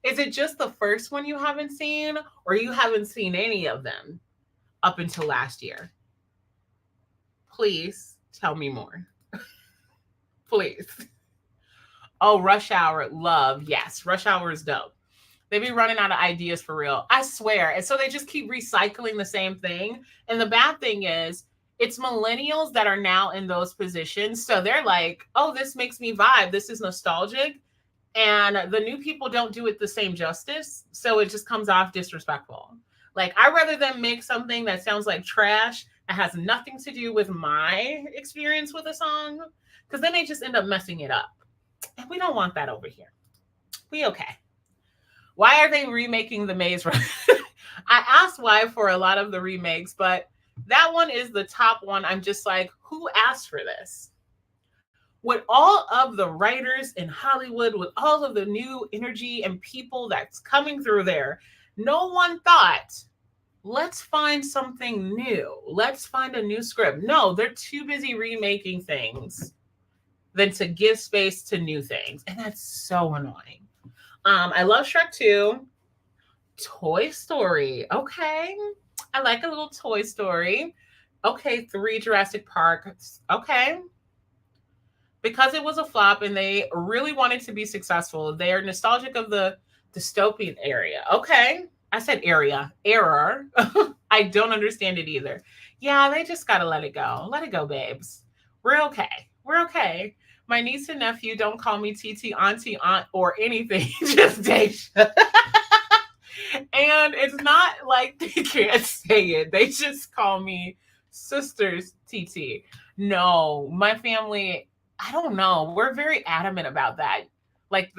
Is it just the first one you haven't seen, or you haven't seen any of them up until last year? Please tell me more. Please. Oh, Rush Hour, love. Yes, Rush Hour is dope. They be running out of ideas for real. I swear. And so they just keep recycling the same thing. And the bad thing is, it's millennials that are now in those positions. So they're like, oh, this makes me vibe. This is nostalgic. And the new people don't do it the same justice. So it just comes off disrespectful. Like, I'd rather them make something that sounds like trash that has nothing to do with my experience with a song, because then they just end up messing it up. And we don't want that over here. We okay. Why are they remaking The Maze Runner? I asked why for a lot of the remakes, but that one is the top one. I'm just like, who asked for this? With all of the writers in Hollywood, with all of the new energy and people that's coming through there, no one thought, let's find something new. Let's find a new script. No, they're too busy remaking things than to give space to new things. And that's so annoying. I love Shrek 2. Toy Story. Okay. I like a little Toy Story. Okay, 3 Jurassic Park. Okay. Because it was a flop and they really wanted to be successful, they are nostalgic of the dystopian area. Okay. I said area. Error. I don't understand it either. Yeah, they just got to let it go. Let it go, babes. We're okay. We're okay. My niece and nephew don't call me TT, auntie, aunt, or anything. Just Daisha. And it's not like they can't say it. They just call me sisters TT. No, my family, I don't know. We're very adamant about that. Like,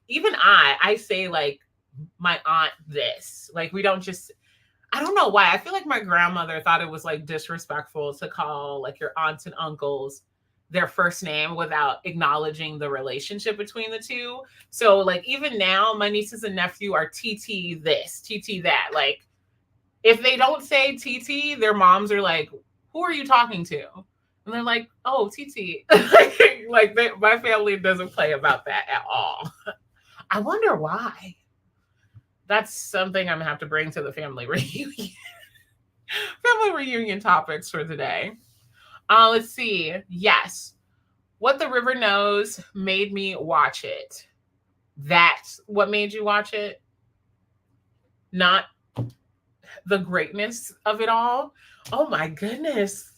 even I say like my aunt this. Like, we don't just, I don't know why. I feel like my grandmother thought it was like disrespectful to call like your aunts and uncles their first name without acknowledging the relationship between the two. So like even now, my nieces and nephew are TT this, TT that. Like if they don't say TT, their moms are like, who are you talking to? And they're like, oh, TT. My family doesn't play about that at all. I wonder why. That's something I'm gonna have to bring to the family reunion. Family reunion topics for today. Let's see. Yes. What the River Knows made me watch it. That's what made you watch it. Not the greatness of it all. Oh my goodness.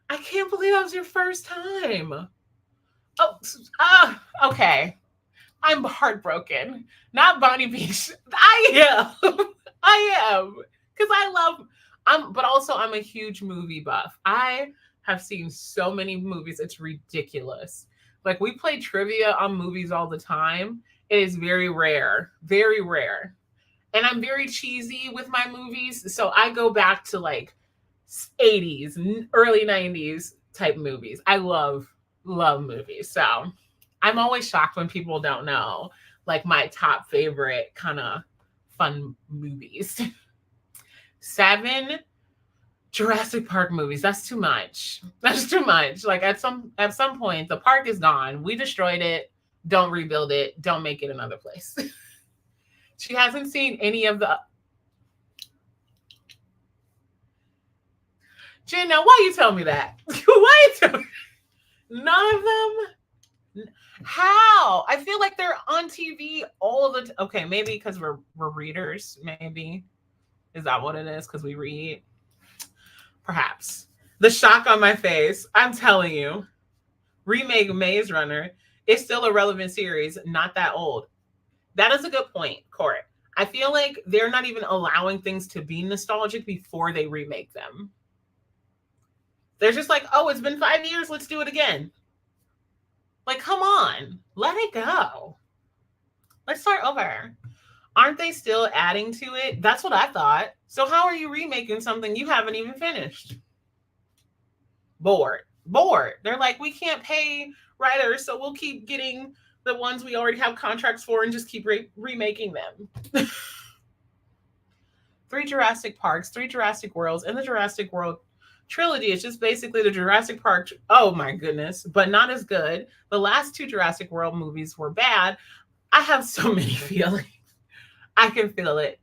I can't believe that was your first time. Okay. I'm heartbroken. Not Bonnie Beach. I am. Because but also I'm a huge movie buff. I have seen so many movies. It's ridiculous. Like we play trivia on movies all the time. It is very rare, very rare. And I'm very cheesy with my movies. So I go back to like 80s, early 90s type movies. I love movies. So I'm always shocked when people don't know like my top favorite kind of fun movies. 7 Jurassic Park movies. That's too much. That's too much. Like at some point, the park is gone. We destroyed it. Don't rebuild it. Don't make it another place. She hasn't seen any of the. Jenna, why you tell me that? Why you tell me? None of them. How? I feel like they're on TV all the time. Okay, maybe because we're readers. Maybe is that what it is? Because we read. Perhaps. The shock on my face. I'm telling you, remake Maze Runner is still a relevant series, not that old. That is a good point, Court. I feel like they're not even allowing things to be nostalgic before they remake them. They're just like, oh, it's been 5 years. Let's do it again. Like, come on. Let it go. Let's start over. Aren't they still adding to it? That's what I thought. So how are you remaking something you haven't even finished? Bored. They're like, we can't pay writers, so we'll keep getting the ones we already have contracts for and just keep remaking them. 3 Jurassic Parks, 3 Jurassic Worlds, and the Jurassic World trilogy is just basically the Jurassic Park. Oh my goodness, but not as good. The last 2 Jurassic World movies were bad. I have so many feelings. I can feel it.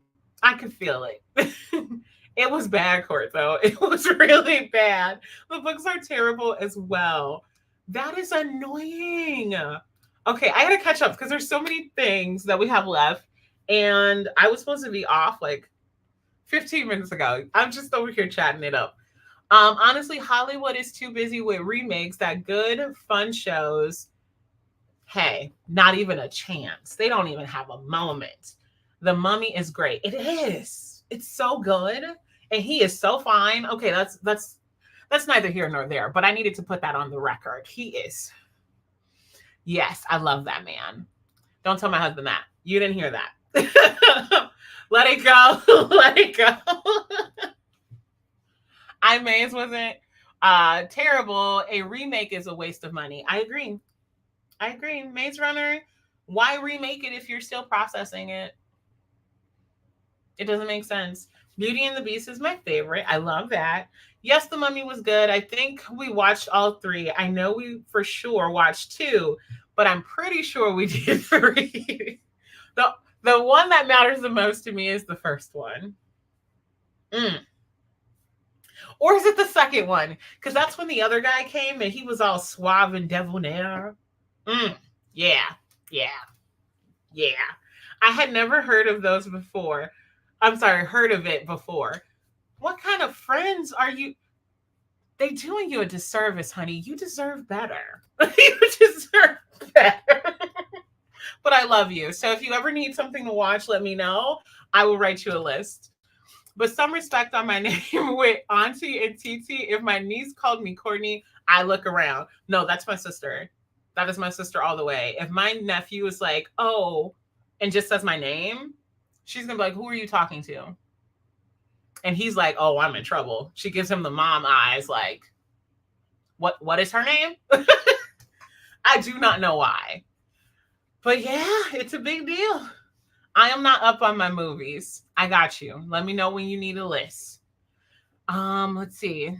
It was bad, Court, though. It was really bad. The books are terrible as well. That is annoying. Okay, I gotta catch up because there's so many things that we have left. And I was supposed to be off like 15 minutes ago. I'm just over here chatting it up. Honestly, Hollywood is too busy with remakes that good, fun shows. Hey, not even a chance. They don't even have a moment. The Mummy is great. It is. It's so good. And he is so fine. Okay, that's neither here nor there, but I needed to put that on the record. He is. Yes, I love that man. Don't tell my husband that. You didn't hear that. Let it go. Let it go. I Maze wasn't terrible. A remake is a waste of money. I agree. I agree. Maze Runner, why remake it if you're still processing it? It doesn't make sense. Beauty and the Beast is my favorite. I love that. Yes, The Mummy was good. I think we watched all three. I know we for sure watched two, but I'm pretty sure we did three. The one that matters the most to me is the first one. Or is it the second one? Because that's when the other guy came and he was all suave and debonair. Yeah, yeah, yeah. I had never heard of those before. I'm sorry, heard of it before. What kind of friends are you? They doing you a disservice, honey. You deserve better. You deserve better. But I love you. So if you ever need something to watch, let me know. I will write you a list. But some respect on my name with Auntie and Titi. If my niece called me Courtney, I look around. No, that's my sister. That is my sister all the way. If my nephew is like, oh, and just says my name, she's going to be like, who are you talking to? And he's like, oh, I'm in trouble. She gives him the mom eyes like, what is her name? I do not know why. But yeah, it's a big deal. I am not up on my movies. I got you. Let me know when you need a list. Let's see.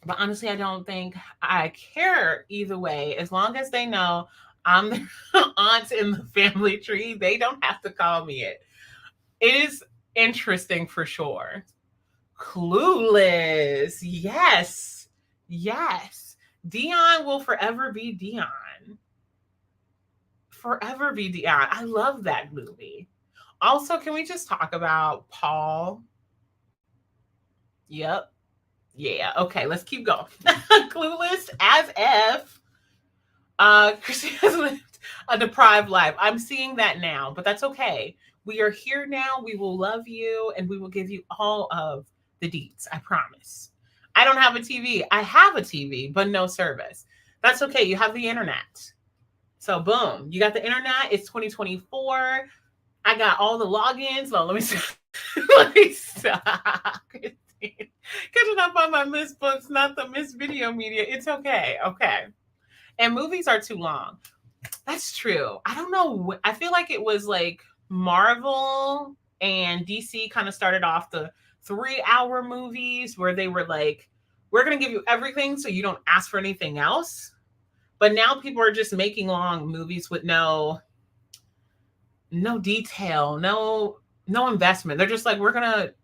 But honestly, I don't think I care either way. As long as they know I'm the aunt in the family tree, they don't have to call me it. It is interesting for sure. Clueless. Yes. Yes. Dion will forever be Dion. Forever be Dion. I love that movie. Also, can we just talk about Paul? Yep. Yeah. Okay, let's keep going. Clueless as F. Chrissy has lived a deprived life. I'm seeing that now, but that's okay. We are here now. We will love you and we will give you all of the deets. I promise. I don't have a TV. I have a TV, but no service. That's okay. You have the internet. So boom, you got the internet. It's 2024. I got all the logins. No, let me stop. Let me stop. Catching up on my Miss Books, not the Miss Video Media. It's okay. Okay. And movies are too long. That's true. I don't know. I feel like it was like Marvel and DC kind of started off the 3-hour movies where they were like, we're going to give you everything so you don't ask for anything else. But now people are just making long movies with no detail, no investment. They're just like, we're going to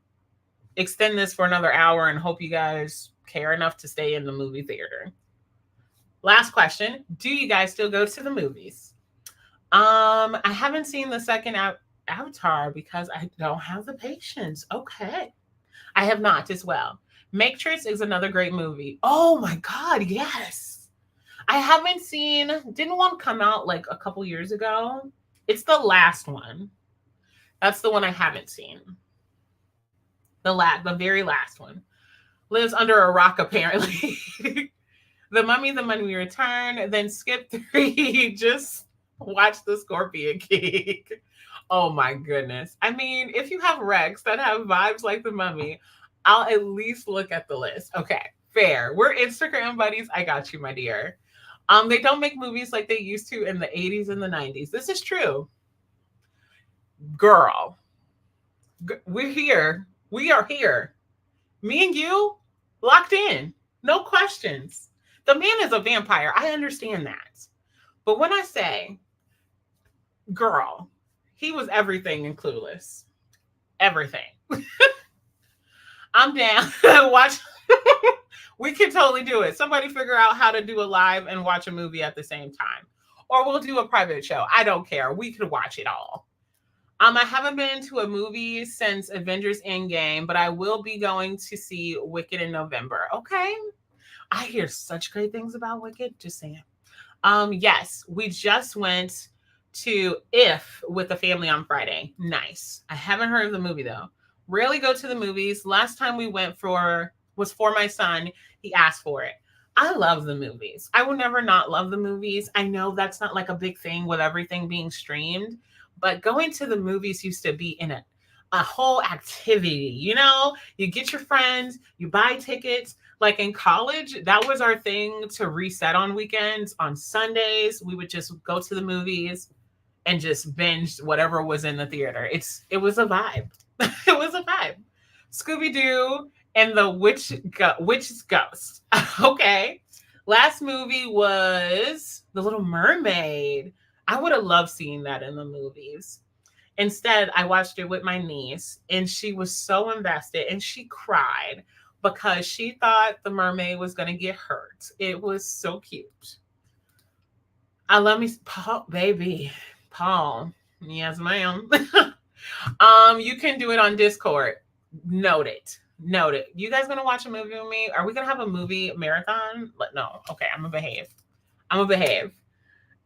extend this for another hour and hope you guys care enough to stay in the movie theater. Last question. Do you guys still go to the movies? I haven't seen the second Avatar because I don't have the patience. Okay. I have not as well. Matrix is another great movie. Oh my God, yes. I haven't seen, didn't one come out like a couple years ago? It's the last one. That's the one I haven't seen. The very last one. Lives under a rock, apparently. The Mummy, The Mummy Return, then skip 3. Just watch The Scorpion King. Oh my goodness. I mean, if you have Rex that have vibes like The Mummy, I'll at least look at the list. Okay, fair. We're Instagram buddies. I got you, my dear. They don't make movies like they used to in the 80s and the 90s. This is true. Girl, we're here. We are here. Me and you, locked in. No questions. The man is a vampire. I understand that. But when I say, girl, he was everything in Clueless. Everything. I'm down. Watch. We can totally do it. Somebody figure out how to do a live and watch a movie at the same time. or we'll do a private show. I don't care. We could watch it all. I haven't been to a movie since Avengers Endgame, but I will be going to see Wicked in November. Okay. I hear such great things about Wicked. Just saying. Yes, we just went to If with the family on Friday. Nice. I haven't heard of the movie though. Rarely go to the movies. Last time we went for was for my son. He asked for it. I love the movies. I will never not love the movies. I know that's not like a big thing with everything being streamed, but going to the movies used to be in a whole activity. You know, you get your friends, you buy tickets, like in college, that was our thing to reset on weekends. On Sundays, we would just go to the movies and just binge whatever was in the theater. It was a vibe. It was a vibe. Scooby Doo and the Witch's Ghost. Okay. Last movie was The Little Mermaid. I would have loved seeing that in the movies. Instead, I watched it with my niece, and she was so invested, and she cried because she thought the mermaid was going to get hurt. It was so cute. I love me, Paul, baby, Paul. Yes, ma'am. You can do it on Discord. Note it. Note it. You guys gonna watch a movie with me? Are we gonna have a movie marathon? No. Okay, I'm gonna behave. I'm gonna behave.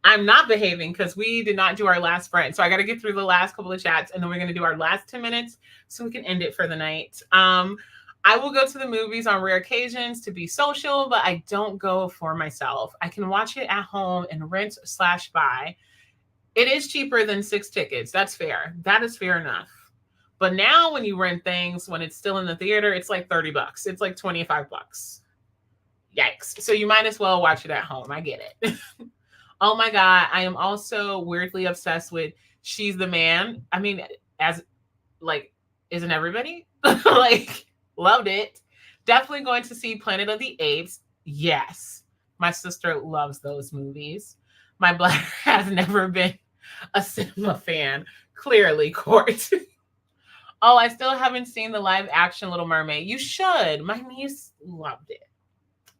I'm not behaving because we did not do our last friend. So I got to get through the last couple of chats and then we're going to do our last 10 minutes so we can end it for the night. I will go to the movies on rare occasions to be social, but I don't go for myself. I can watch it at home and rent / buy. It is cheaper than 6 tickets. That's fair. That is fair enough. But now when you rent things, when it's still in the theater, it's like $30. It's like $25. Yikes. So you might as well watch it at home. I get it. Oh my God. I am also weirdly obsessed with She's the Man. I mean, as like, isn't everybody? Like, loved it. Definitely going to see Planet of the Apes. Yes. My sister loves those movies. My bladder has never been a cinema fan. Clearly, Court. Oh, I still haven't seen the live action Little Mermaid. You should. My niece loved it.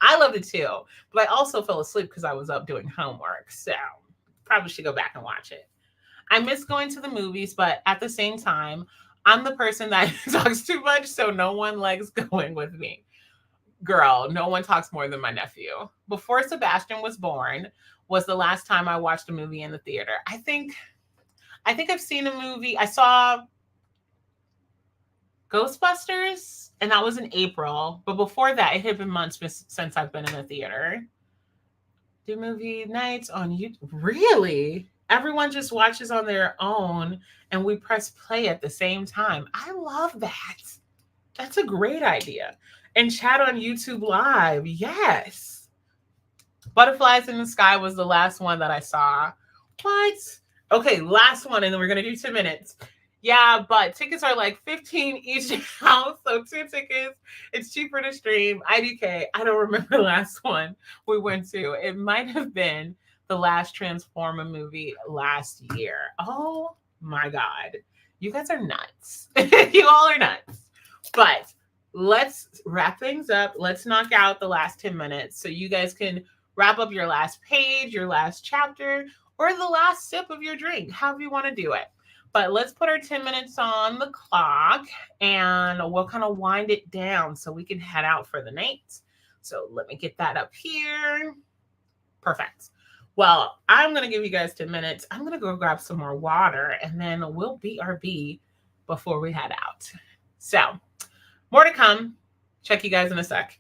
I loved it too, but I also fell asleep because I was up doing homework. So probably should go back and watch it. I miss going to the movies, but at the same time, I'm the person that talks too much, so no one likes going with me. Girl, no one talks more than my nephew. Before Sebastian was born was the last time I watched a movie in the theater. I think I've seen a movie. I saw Ghostbusters, and that was in April. But before that, it had been months since I've been in the theater. Do movie nights on YouTube? Really? Everyone just watches on their own and we press play at the same time. I love that. That's a great idea. And chat on YouTube Live. Yes. Butterflies in the Sky was the last one that I saw. What? Okay, last one, and then we're going to do 10 minutes. Yeah, but tickets are like 15 each house. So 2 tickets. It's cheaper to stream. IDK. I don't remember the last one we went to. It might have been the last Transformer movie last year. Oh my God. You guys are nuts. You all are nuts. But let's wrap things up. Let's knock out the last 10 minutes so you guys can wrap up your last page, your last chapter, or the last sip of your drink, however you want to do it. But let's put our 10 minutes on the clock and we'll kind of wind it down so we can head out for the night. So let me get that up here. Perfect. Well, I'm going to give you guys 10 minutes. I'm going to go grab some more water and then we'll BRB before we head out. So more to come. Check you guys in a sec.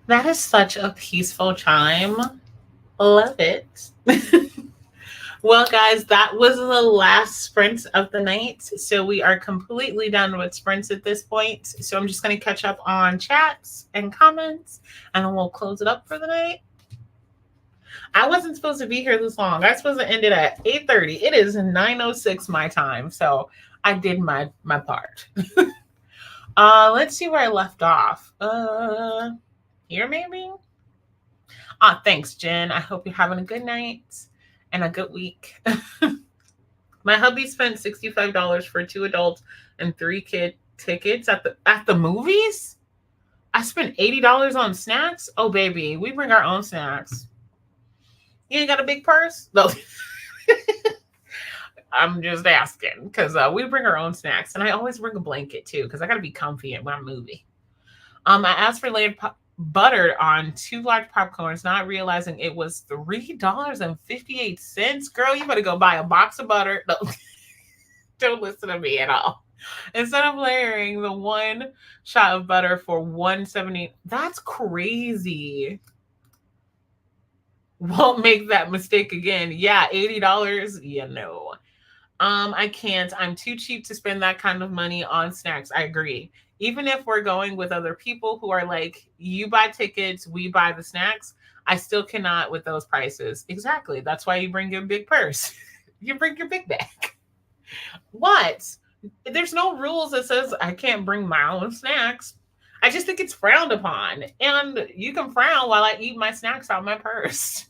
That is such a peaceful chime. Love it. Well, guys, that was the last sprint of the night. So we are completely done with sprints at this point. So I'm just going to catch up on chats and comments, and then we'll close it up for the night. I wasn't supposed to be here this long. I was supposed to end it at 8:30. It is 9:06 my time. So I did my part. Let's see where I left off. Here maybe? Thanks, Jen. I hope you're having a good night and a good week. My hubby spent $65 for 2 adults and 3 kid tickets at the movies. I spent $80 on snacks. Oh baby, we bring our own snacks. You ain't got a big purse? No. I'm just asking because we bring our own snacks, and I always bring a blanket too because I gotta be comfy at my movie. I asked for layered butter on 2 large popcorns, not realizing it was $3.58. Girl, you better go buy a box of butter. No, don't listen to me at all. Instead of layering the 1 shot of butter for $1.70, that's crazy. Won't make that mistake again. Yeah, $80. Yeah, no. I can't. I'm too cheap to spend that kind of money on snacks. I agree. Even if we're going with other people who are like, you buy tickets, we buy the snacks, I still cannot with those prices. Exactly. That's why you bring your big purse. You bring your big bag. What? There's no rules that says I can't bring my own snacks. I just think it's frowned upon. And you can frown while I eat my snacks out of my purse.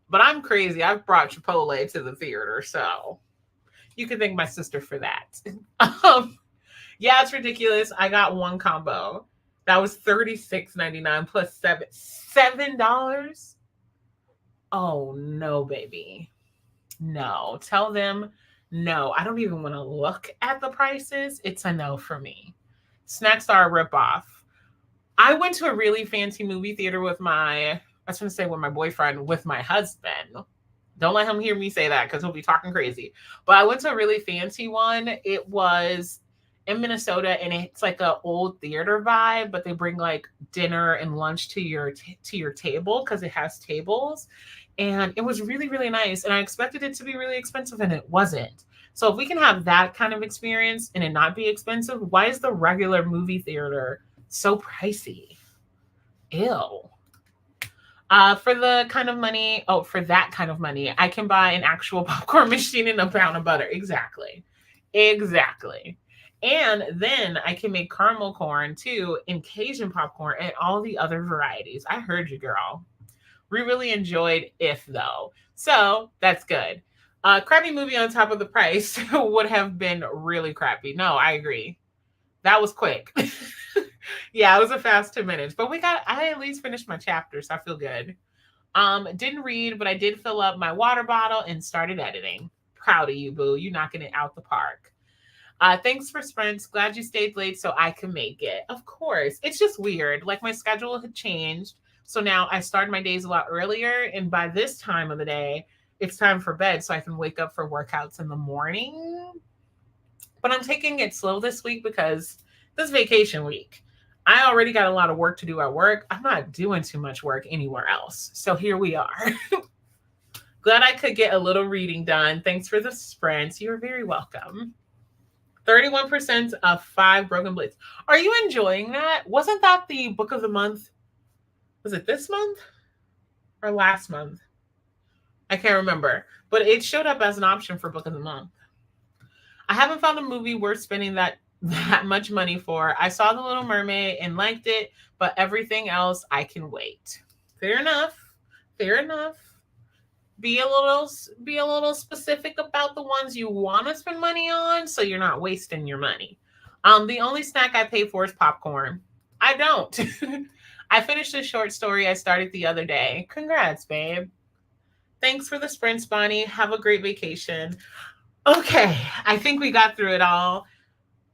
But I'm crazy. I've brought Chipotle to the theater, so you can thank my sister for that. Yeah, it's ridiculous. I got 1 combo. That was $36.99 plus $7. Oh no, baby. No. Tell them no. I don't even want to look at the prices. It's a no for me. Snacks are a ripoff. I went to a really fancy movie theater with I was going to say with my boyfriend, with my husband. Don't let him hear me say that because he'll be talking crazy. But I went to a really fancy one. It was in Minnesota, and it's like an old theater vibe, but they bring like dinner and lunch to your table because it has tables. And it was really, really nice. And I expected it to be really expensive, and it wasn't. So if we can have that kind of experience and it not be expensive, why is the regular movie theater so pricey? Ew. For that kind of money, I can buy an actual popcorn machine and a pound of butter. Exactly. And then I can make caramel corn too, and Cajun popcorn, and all the other varieties. I heard you, girl. We really enjoyed If though. So that's good. Crappy movie on top of the price would have been really crappy. No, I agree. That was quick. Yeah, it was a fast 2 minutes, but I at least finished my chapter, so I feel good. Didn't read, but I did fill up my water bottle and started editing. Proud of you, boo. You knocking it out the park. Thanks for sprints. Glad you stayed late so I can make it. Of course. It's just weird. Like my schedule had changed. So now I start my days a lot earlier. And by this time of the day, it's time for bed so I can wake up for workouts in the morning. But I'm taking it slow this week because this vacation week. I already got a lot of work to do at work. I'm not doing too much work anywhere else. So here we are. Glad I could get a little reading done. Thanks for the sprints. You're very welcome. 31% of 5 broken blades. Are you enjoying that? Wasn't that the book of the month? Was it this month or last month? I can't remember. But it showed up as an option for book of the month. I haven't found a movie worth spending that much money for. I saw The Little Mermaid and liked it, but everything else I can wait. Fair enough. Be a little specific about the ones you want to spend money on so you're not wasting your money. The only snack I pay for is popcorn. I don't. I finished a short story I started the other day. Congrats, babe. Thanks for the sprints, Bonnie. Have a great vacation. Okay, I think we got through it all.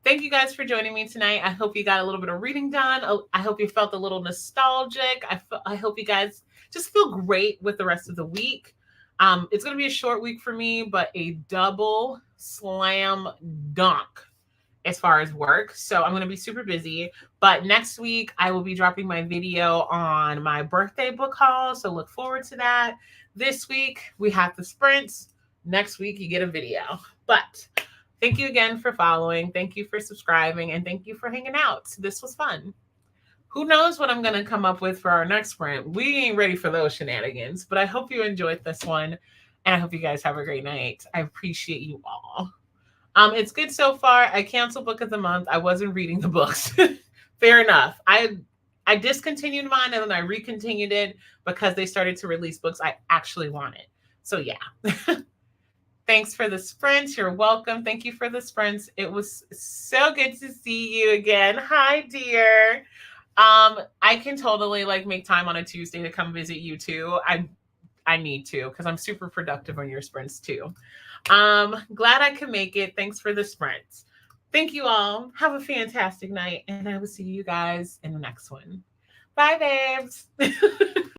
Thank you guys for joining me tonight. I hope you got a little bit of reading done. I hope you felt a little nostalgic. I hope you guys just feel great with the rest of the week. It's going to be a short week for me, but a double slam dunk as far as work. So I'm going to be super busy. But next week, I will be dropping my video on my birthday book haul. So look forward to that. This week, we have the sprints. Next week, you get a video. But thank you again for following. Thank you for subscribing. And thank you for hanging out. This was fun. Who knows what I'm going to come up with for our next sprint? We ain't ready for those shenanigans. But I hope you enjoyed this one. And I hope you guys have a great night. I appreciate you all. It's good so far. I canceled book of the month. I wasn't reading the books. Fair enough. I discontinued mine and then I recontinued it because they started to release books I actually wanted. So yeah. Thanks for the sprints. You're welcome. Thank you for the sprints. It was so good to see you again. Hi, dear. I can totally like make time on a Tuesday to come visit you too. I need to because I'm super productive on your sprints too. Glad I could make it. Thanks for the sprints. Thank you all. Have a fantastic night, and I will see you guys in the next one. Bye, babes.